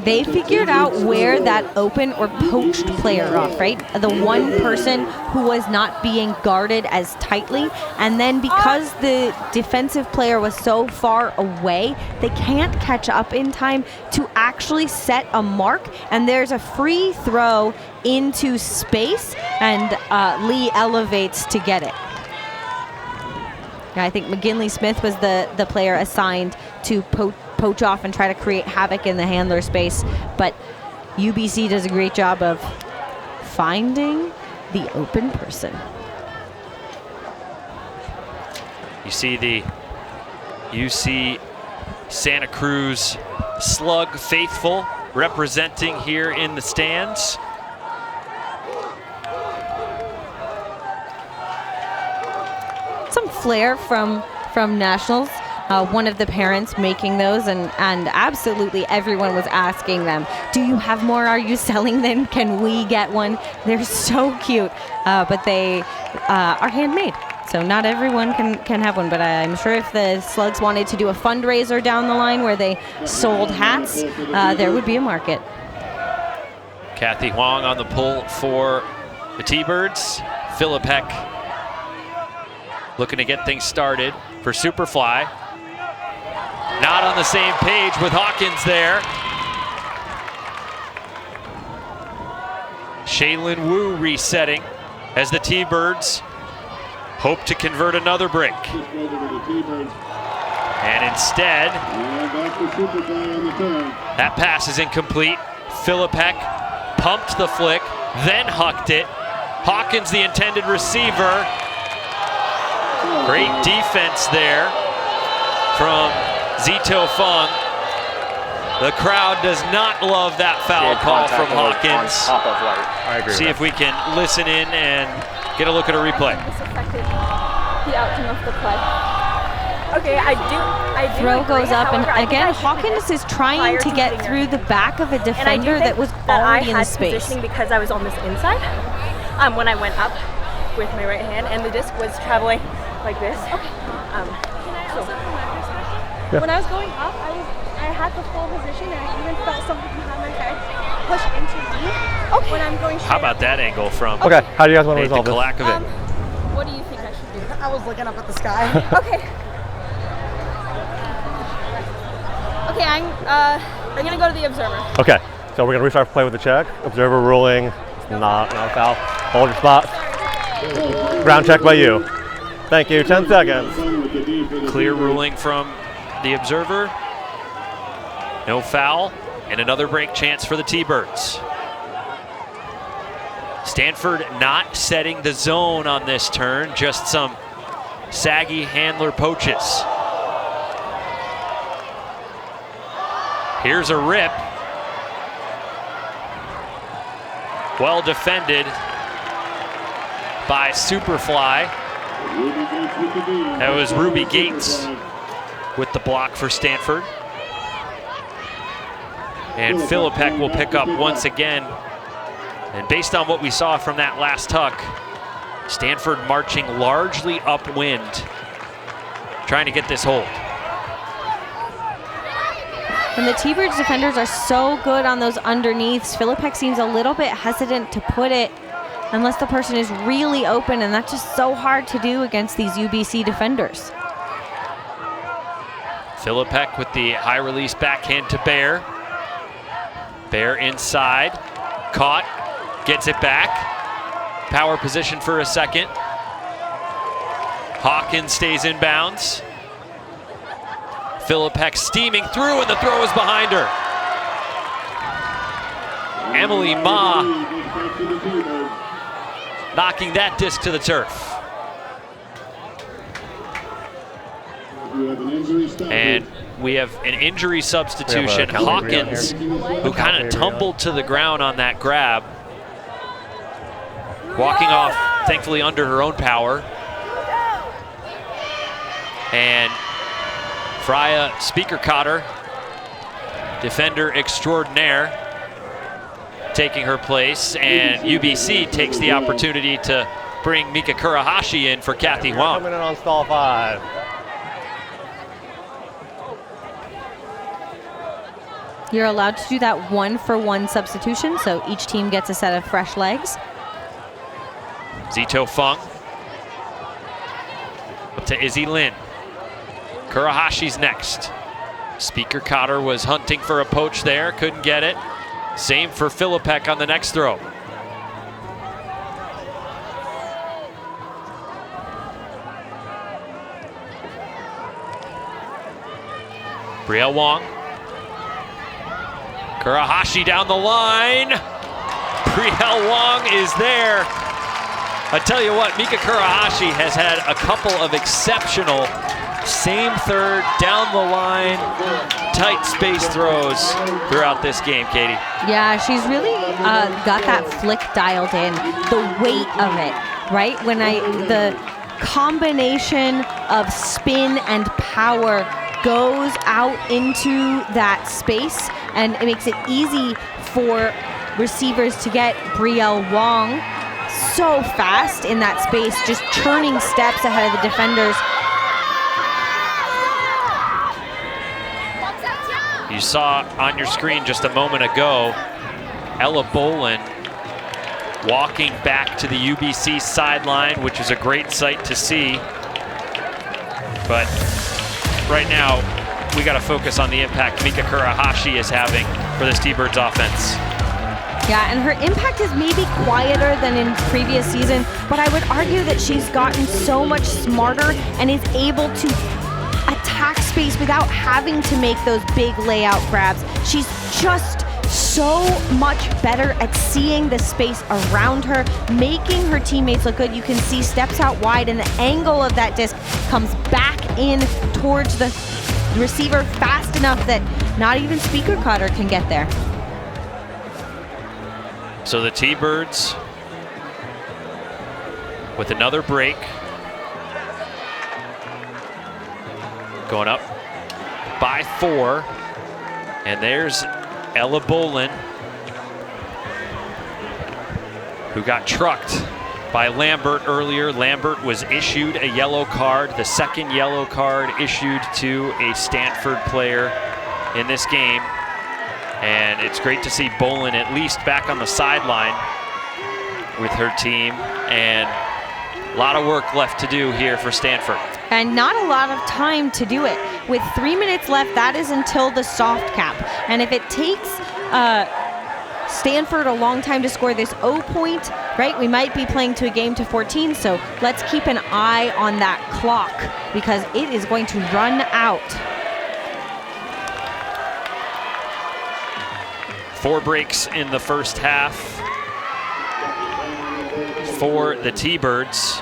they figured out where that open or poached player off, right? The one person who was not being guarded as tightly. And then because the defensive player was so far away, they can't catch up in time to actually set a mark. And there's a free throw into space, and Lee elevates to get it. I think McGinley Smith was the player assigned to poach off and try to create havoc in the handler space, but UBC does a great job of finding the open person. You see the UC Santa Cruz Slug faithful representing here in the stands. Some flair from Nationals. One of the parents making those, and absolutely everyone was asking them, do you have more? Are you selling them? Can we get one? They're so cute, but they are handmade. So not everyone can have one, but I'm sure if the Slugs wanted to do a fundraiser down the line where they sold hats, there would be a market. Kathy Huang on the pull for the T-Birds. Philippek looking to get things started for Superfly. Not on the same page with Hawkins there. Shaylin Wu resetting as the T-Birds hope to convert another break. And instead, that pass is incomplete. Philippek pumped the flick, then hucked it. Hawkins, the intended receiver. Great defense there from Zito Fung. The crowd does not love that foul call from Hawkins. I agree. See if we can listen in and get a look at a replay. This affected the outcome of the play. Okay, I do. Throw agree. goes up, and However, again, Hawkins is trying to get through the back of a defender that was already in the space. Positioning because I was on this inside. When I went up with my right hand, and the disc was traveling like this. Okay. When I was going up, I had the full position, and I even felt something behind my head push into me. Okay. When I'm going straight. How about that angle from Okay, how do you guys want to resolve this? Kalakovic? What do you think I should do? I was looking up at the sky. Okay. Okay, I'm gonna go to the observer. Okay, so we're gonna restart play with the check. Observer ruling, not a foul. Hold your spot. Ground check by you. Thank you, 10 seconds. Clear ruling from the observer. No foul, and another break chance for the T-Birds. Stanford not setting the zone on this turn, just some saggy handler poaches. Here's a rip. Well defended by Superfly. That was Ruby Gates with the block for Stanford. And Filipek will pick up once again. And based on what we saw from that last tuck, Stanford marching largely upwind, trying to get this hold. And the T-Birds defenders are so good on those underneaths. Filipek seems a little bit hesitant to put it unless the person is really open, and that's just so hard to do against these UBC defenders. Filipek with the high release backhand to Bear. Bear inside, caught, gets it back. Power position for a second. Hawkins stays in bounds. Filipek steaming through, and the throw is behind her. Emily Ma knocking that disc to the turf. And we have an injury substitution. Hawkins, who kind of tumbled to the ground on that grab. Walking off, thankfully under her own power. And Freya Speaker-Cotter, defender extraordinaire, taking her place, and UBC takes the opportunity to bring Mika Kurahashi in for Kathy Huang. Coming in on stall 5. You're allowed to do that 1-for-1 substitution, so each team gets a set of fresh legs. Zito Fung up to Izzy Lin. Kurahashi's next. Speaker-Cotter was hunting for a poach there, couldn't get it. Same for Filipek on the next throw. Brielle Wong. Kurahashi down the line. Brielle Wong is there. I tell you what, Mika Kurahashi has had a couple of exceptional same third, down the line, tight space throws throughout this game, Katie. Yeah, she's really got that flick dialed in, the weight of it, right? The combination of spin and power goes out into that space, and it makes it easy for receivers to get Brielle Wong so fast in that space, just churning steps ahead of the defenders. You saw on your screen just a moment ago, Ella Bolin walking back to the UBC sideline, which is a great sight to see. But right now, we got to focus on the impact Mika Kurahashi is having for this T-Birds offense. Yeah, and her impact is maybe quieter than in previous season, but I would argue that she's gotten so much smarter and is able to attack space without having to make those big layout grabs. She's just so much better at seeing the space around her, making her teammates look good. You can see steps out wide, and the angle of that disc comes back in towards the receiver fast enough that not even Speaker-Cotter can get there. So the T-Birds with another break. Going up by 4. And there's Ella Bolin, who got trucked by Lambert earlier. Lambert was issued a yellow card, the second yellow card issued to a Stanford player in this game. And it's great to see Bolin at least back on the sideline with her team. And a lot of work left to do here for Stanford. And not a lot of time to do it. With 3 minutes left, that is until the soft cap. And if it takes Stanford a long time to score this O point, right, we might be playing to a game to 14. So let's keep an eye on that clock because it is going to run out. 4 breaks in the first half. for the T-Birds,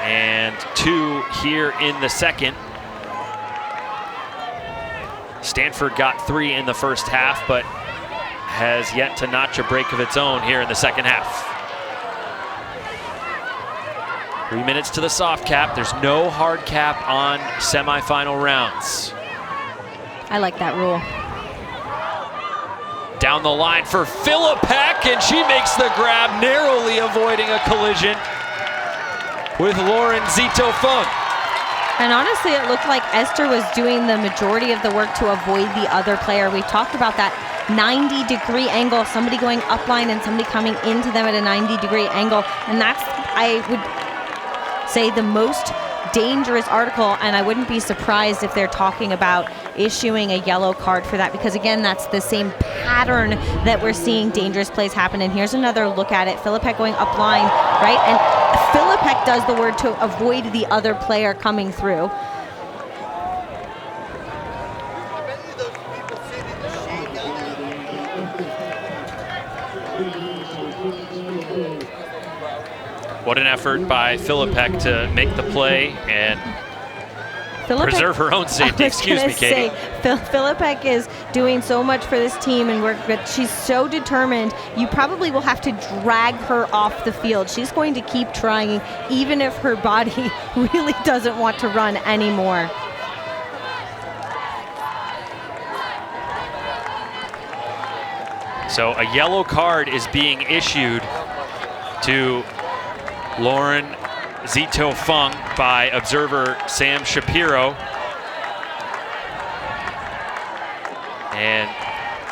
and 2 here in the second. Stanford got 3 in the first half, but has yet to notch a break of its own here in the second half. 3 minutes to the soft cap. There's no hard cap on semifinal rounds. I like that rule. Down the line for Philippek, and she makes the grab, narrowly avoiding a collision with Lauren Zito-Fung. And honestly, it looked like Esther was doing the majority of the work to avoid the other player. We talked about that 90-degree angle, somebody going upline and somebody coming into them at a 90-degree angle. And that's, I would say, the most dangerous article, and I wouldn't be surprised if they're talking about issuing a yellow card for that, because again, that's the same pattern that we're seeing dangerous plays happen. And here's another look at it. Philippek going upline, right? And Philippek does the work to avoid the other player coming through. What an effort by Philippek to make the play and preserve her own safety. Excuse me, Katie. Philippek is doing so much for this team and work, but she's so determined. You probably will have to drag her off the field. She's going to keep trying, even if her body really doesn't want to run anymore. So a yellow card is being issued to Lauren Zito-Fung by observer Sam Shapiro. And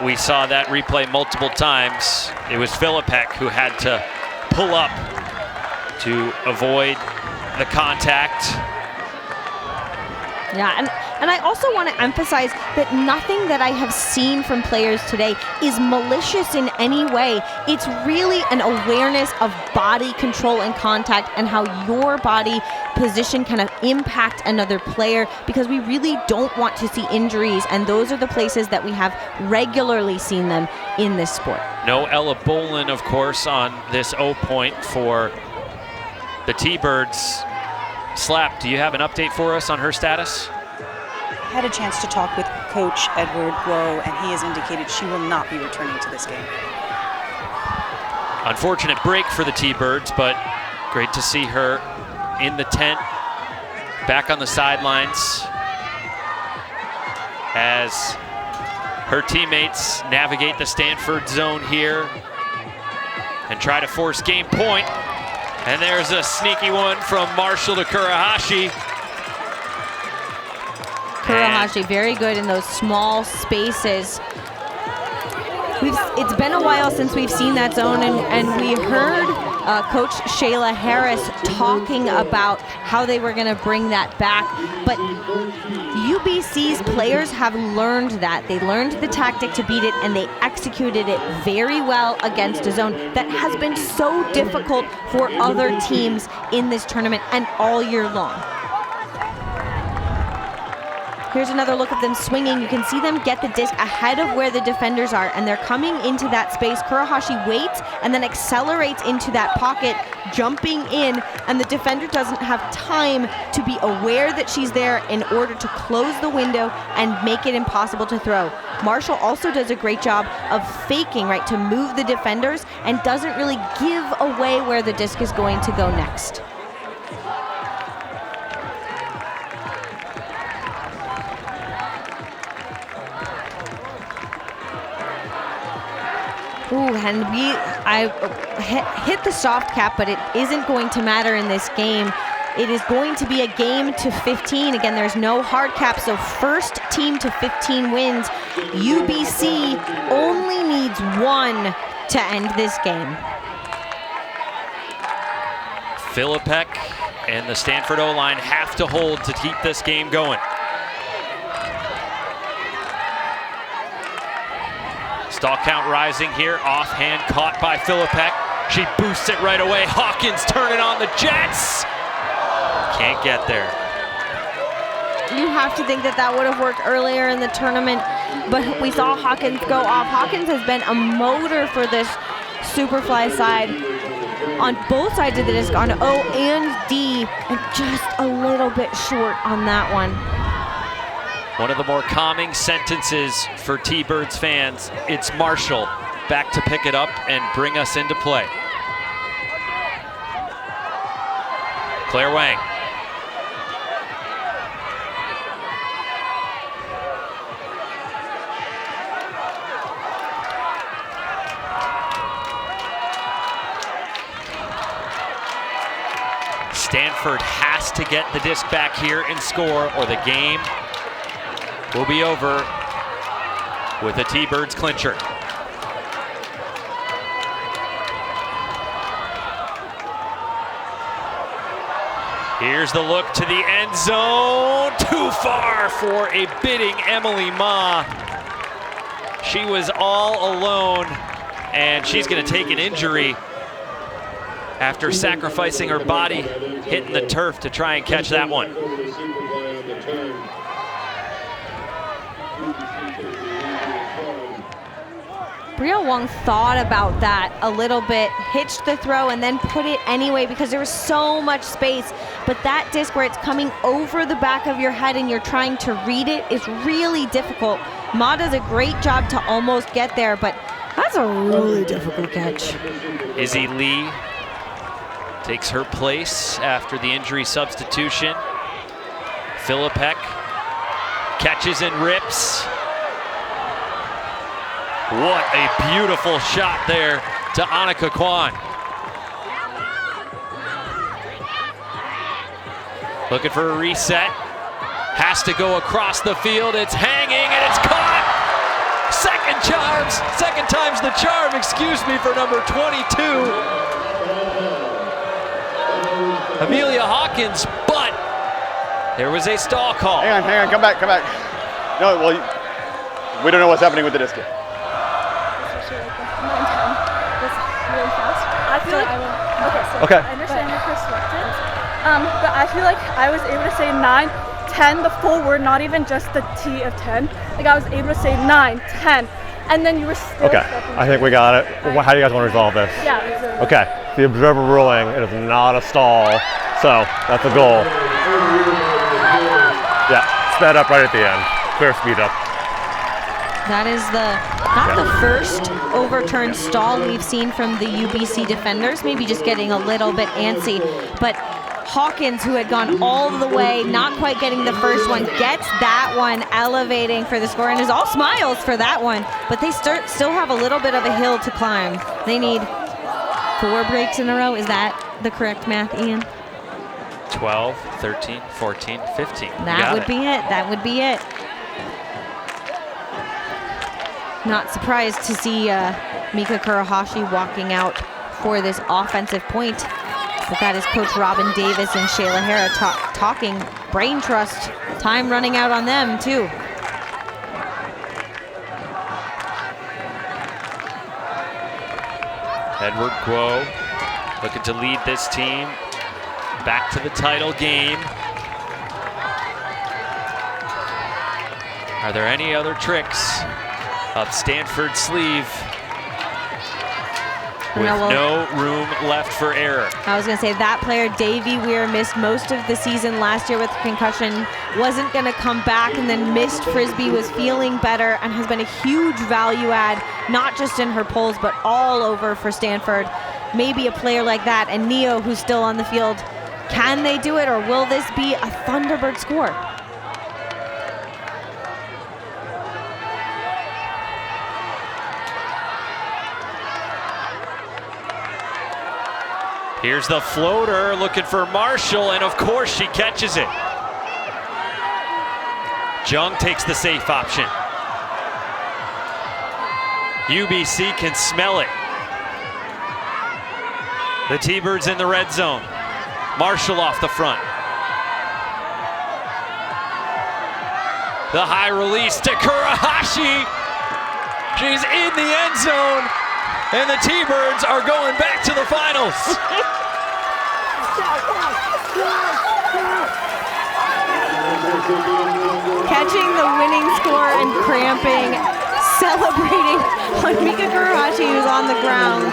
we saw that replay multiple times. It was Philippek who had to pull up to avoid the contact. Yeah, and I also want to emphasize that nothing that I have seen from players today is malicious in any way. It's really an awareness of body control and contact and how your body position kind of impact another player, because we really don't want to see injuries, and those are the places that we have regularly seen them in this sport. No Ella Bolin, of course, on this O point for the T-Birds. Slap, do you have an update for us on her status? I had a chance to talk with Coach Edward Guo, and he has indicated she will not be returning to this game. Unfortunate break for the T-Birds, but great to see her in the tent, back on the sidelines, as her teammates navigate the Stanford zone here and try to force game point. And there's a sneaky one from Marshall to Kurahashi. Kurahashi very good in those small spaces. It's been a while since we've seen that zone, and we heard Coach Shayla Harris talking about how they were going to bring that back. But UBC's players have learned that. They learned the tactic to beat it, and they executed it very well against a zone that has been so difficult for other teams in this tournament and all year long. Here's another look of them swinging. You can see them get the disc ahead of where the defenders are, and they're coming into that space. Kurahashi waits and then accelerates into that pocket, jumping in, and the defender doesn't have time to be aware that she's there in order to close the window and make it impossible to throw. Marshall also does a great job of faking, right, to move the defenders, and doesn't really give away where the disc is going to go next. Ooh, and I hit the soft cap, but it isn't going to matter in this game. It is going to be a game to 15. Again, there's no hard cap, so first team to 15 wins. UBC only needs 1 to end this game. Philippek and the Stanford O-line have to hold to keep this game going. Stall count rising here, offhand caught by Philippek. She boosts it right away. Hawkins turning on the Jets. Can't get there. You have to think that that would have worked earlier in the tournament, but we saw Hawkins go off. Hawkins has been a motor for this Superfly side. on both sides of the disc, on O and D, and just a little bit short on that one. One of the more calming sentences for T-Birds fans. It's Marshall back to pick it up and bring us into play. Claire Wang. Stanford has to get the disc back here and score, or the game will be over with a T-Birds clincher. Here's the look to the end zone. Too far for a bidding Emily Ma. She was all alone, and she's going to take an injury after sacrificing her body, hitting the turf to try and catch that one. Brielle Wong thought about that a little bit, hitched the throw and then put it anyway because there was so much space. But that disc where it's coming over the back of your head and you're trying to read it is really difficult. Ma does a great job to almost get there, but that's a really difficult catch. Izzy Lee takes her place after the injury substitution. Philippek catches and rips. What a beautiful shot there to Annika Kwan. Looking for a reset. Has to go across the field. It's hanging and it's caught. Second time's the charm, excuse me, for number 22. Amelia Hawkins, but there was a stall call. Hang on, come back. No, well, we don't know what's happening with the disc yet. Okay. I understand your perspective, but I feel like I was able to say 9, 10, the full word, not even just the T of 10. Like I was able to say 9, 10, and then you were still. Okay, I think we got it. How do you guys want to resolve this? Yeah. Okay, the observer ruling, it is not a stall, so that's a goal. Yeah, sped up right at the end. Clear speed up. That is not the first overturned stall we've seen from the UBC defenders, maybe just getting a little bit antsy. But Hawkins, who had gone all the way, not quite getting the first one, gets that one elevating for the score and is all smiles for that one. But they still have a little bit of a hill to climb. They need 4 breaks in a row. Is that the correct math, Ian? 12, 13, 14, 15. That would be it. That would be it. Not surprised to see Mika Kurahashi walking out for this offensive point. But that is Coach Robin Davis and Shayla Hara talking brain trust. Time running out on them, too. Edward Guo looking to lead this team back to the title game. Are there any other tricks up Stanford's sleeve with no room left for error? I was going to say that player, Davy Weir, missed most of the season last year with concussion, wasn't going to come back, and then missed Frisbee, was feeling better, and has been a huge value add, not just in her polls, but all over for Stanford. Maybe a player like that, and Neo, who's still on the field. Can they do it, or will this be a Thunderbird score? Here's the floater looking for Marshall, and of course she catches it. Jung takes the safe option. UBC can smell it. The T-Birds in the red zone. Marshall off the front. The high release to Kurahashi. She's in the end zone. And the T-Birds are going back to the finals. Catching the winning score and cramping, celebrating on Mika Kurahashi, who's on the ground.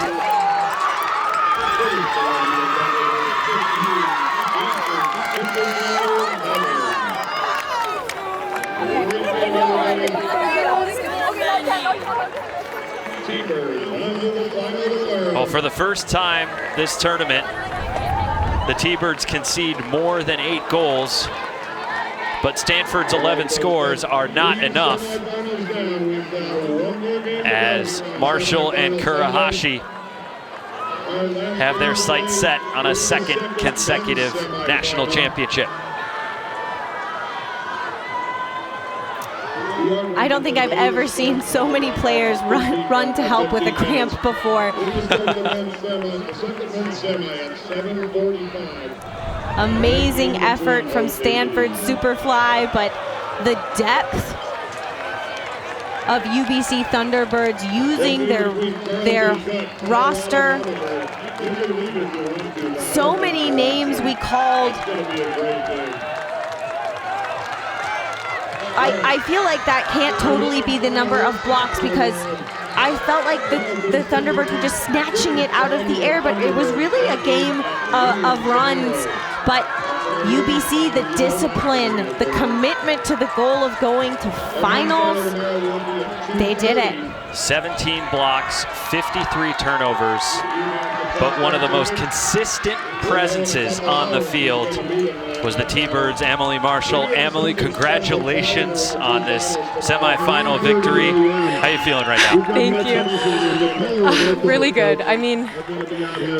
Well, for the first time this tournament, the T-Birds concede more than 8 goals, but Stanford's 11 scores are not enough, as Marshall and Kurahashi have their sights set on a second consecutive national championship. I don't think I've ever seen so many players run to help with a cramp before. Amazing effort from Stanford Superfly, but the depth of UBC Thunderbirds using their roster. So many names we called. I feel like that can't totally be the number of blocks, because I felt like the Thunderbirds were just snatching it out of the air, but it was really a game of runs. But UBC, the discipline, the commitment to the goal of going to finals, they did it. 17 blocks, 53 turnovers, but one of the most consistent presences on the field was the T-Birds' Emily Marshall. Emily, congratulations on this semifinal victory. How are you feeling right now? Thank you. Really good. I mean,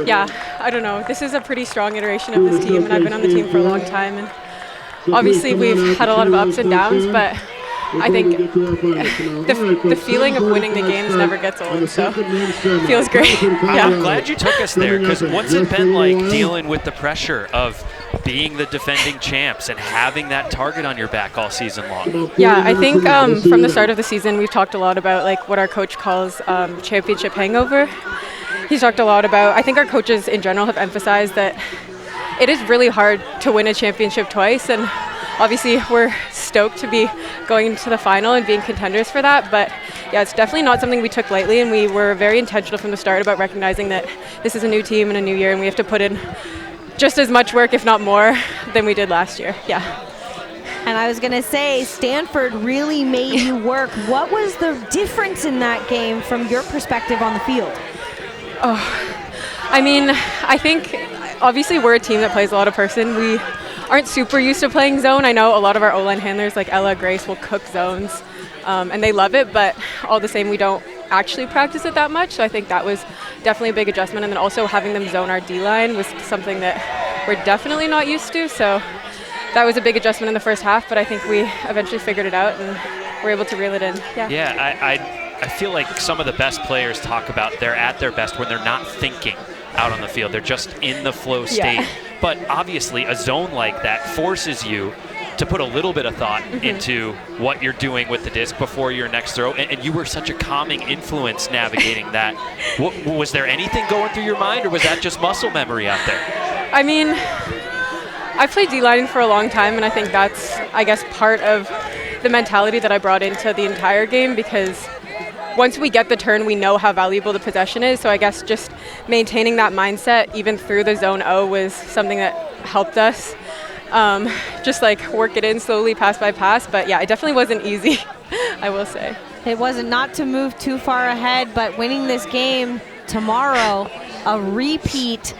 yeah, I don't know. This is a pretty strong iteration of this team, and I've been on the team for a long time. And obviously, we've had a lot of ups and downs, but I think the feeling of winning the games never gets old, so feels great. Yeah. I'm glad you took us there, because what's it been like dealing with the pressure of being the defending champs and having that target on your back all season long? Yeah, I think from the start of the season, we've talked a lot about like what our coach calls championship hangover. He's talked a lot about, I think our coaches in general have emphasized that it is really hard to win a championship twice, and obviously we're stoked to be going to the final and being contenders for that. But yeah, it's definitely not something we took lightly, and we were very intentional from the start about recognizing that this is a new team and a new year, and we have to put in just as much work, if not more, than we did last year. Yeah. And I was going to say, Stanford really made you work. What was the difference in that game from your perspective on the field? Oh, I mean, I think obviously we're a team that plays a lot of person. We aren't super used to playing zone. I know a lot of our O-line handlers like Ella, Grace will cook zones, and they love it, but all the same we don't actually practice it that much. So I think that was definitely a big adjustment, and then also having them zone our D-line was something that we're definitely not used to. So that was a big adjustment in the first half, but I think we eventually figured it out and were able to reel it in. Yeah, I feel like some of the best players talk about they're at their best when they're not thinking out on the field. They're just in the flow state. Yeah. But obviously a zone like that forces you to put a little bit of thought into what you're doing with the disc before your next throw, and you were such a calming influence navigating that. Was there anything going through your mind, or was that just muscle memory out there? I mean, I've played D-line for a long time, and I think that's, I guess, part of the mentality that I brought into the entire game, because once we get the turn, we know how valuable the possession is. So I guess just maintaining that mindset even through the zone O was something that helped us. Just like work it in slowly, pass by pass. But yeah, it definitely wasn't easy, I will say. It wasn't, not to move too far ahead, but winning this game tomorrow, a repeat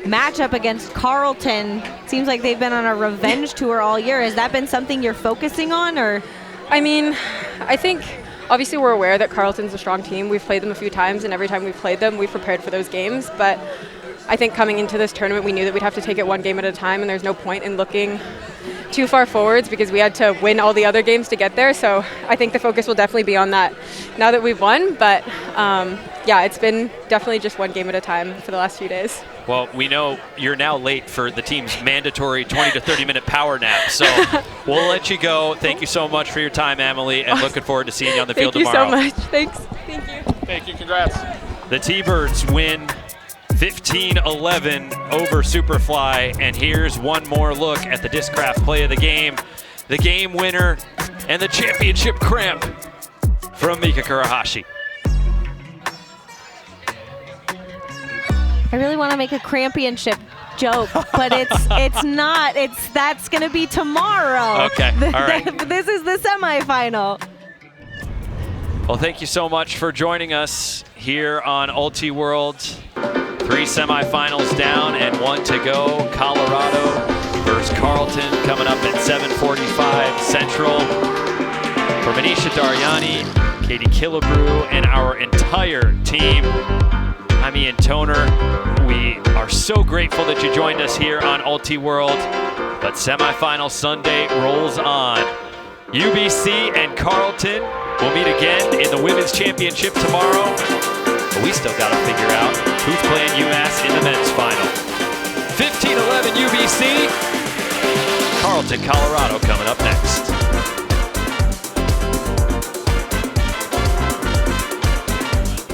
matchup against Carleton. Seems like they've been on a revenge tour all year. Has that been something you're focusing on, or? I mean, I think obviously we're aware that Carleton's a strong team. We've played them a few times, and every time we've played them, we've prepared for those games. But I think coming into this tournament, we knew that we'd have to take it one game at a time, and there's no point in looking too far forwards because we had to win all the other games to get there. So I think the focus will definitely be on that now that we've won. But yeah, it's been definitely just one game at a time for the last few days. Well, we know you're now late for the team's mandatory 20 to 30-minute power nap, so we'll let you go. Thank you so much for your time, Emily, and looking forward to seeing you on the field tomorrow. Thank you so much. Thanks. Thank you. Thank you. Congrats. The T-Birds win 15-11 over Superfly, and here's one more look at the Discraft play of the game winner, and the championship cramp from Mika Kurahashi. I really want to make a championship joke, but it's not. That's going to be tomorrow. Okay, all right. This is the semifinal. Well, thank you so much for joining us here on Ultiworld. 3 semifinals down and 1 to go. Colorado versus Carleton coming up at 7:45 Central. For Manisha Daryani, Katie Killebrew, and our entire team, I'm Ian Toner. We are so grateful that you joined us here on Ultiworld. But semifinal Sunday rolls on. UBC and Carleton will meet again in the Women's Championship tomorrow. But we still got to figure out who's playing UMass in the men's final. 15-11 UBC. Carleton, Colorado coming up next.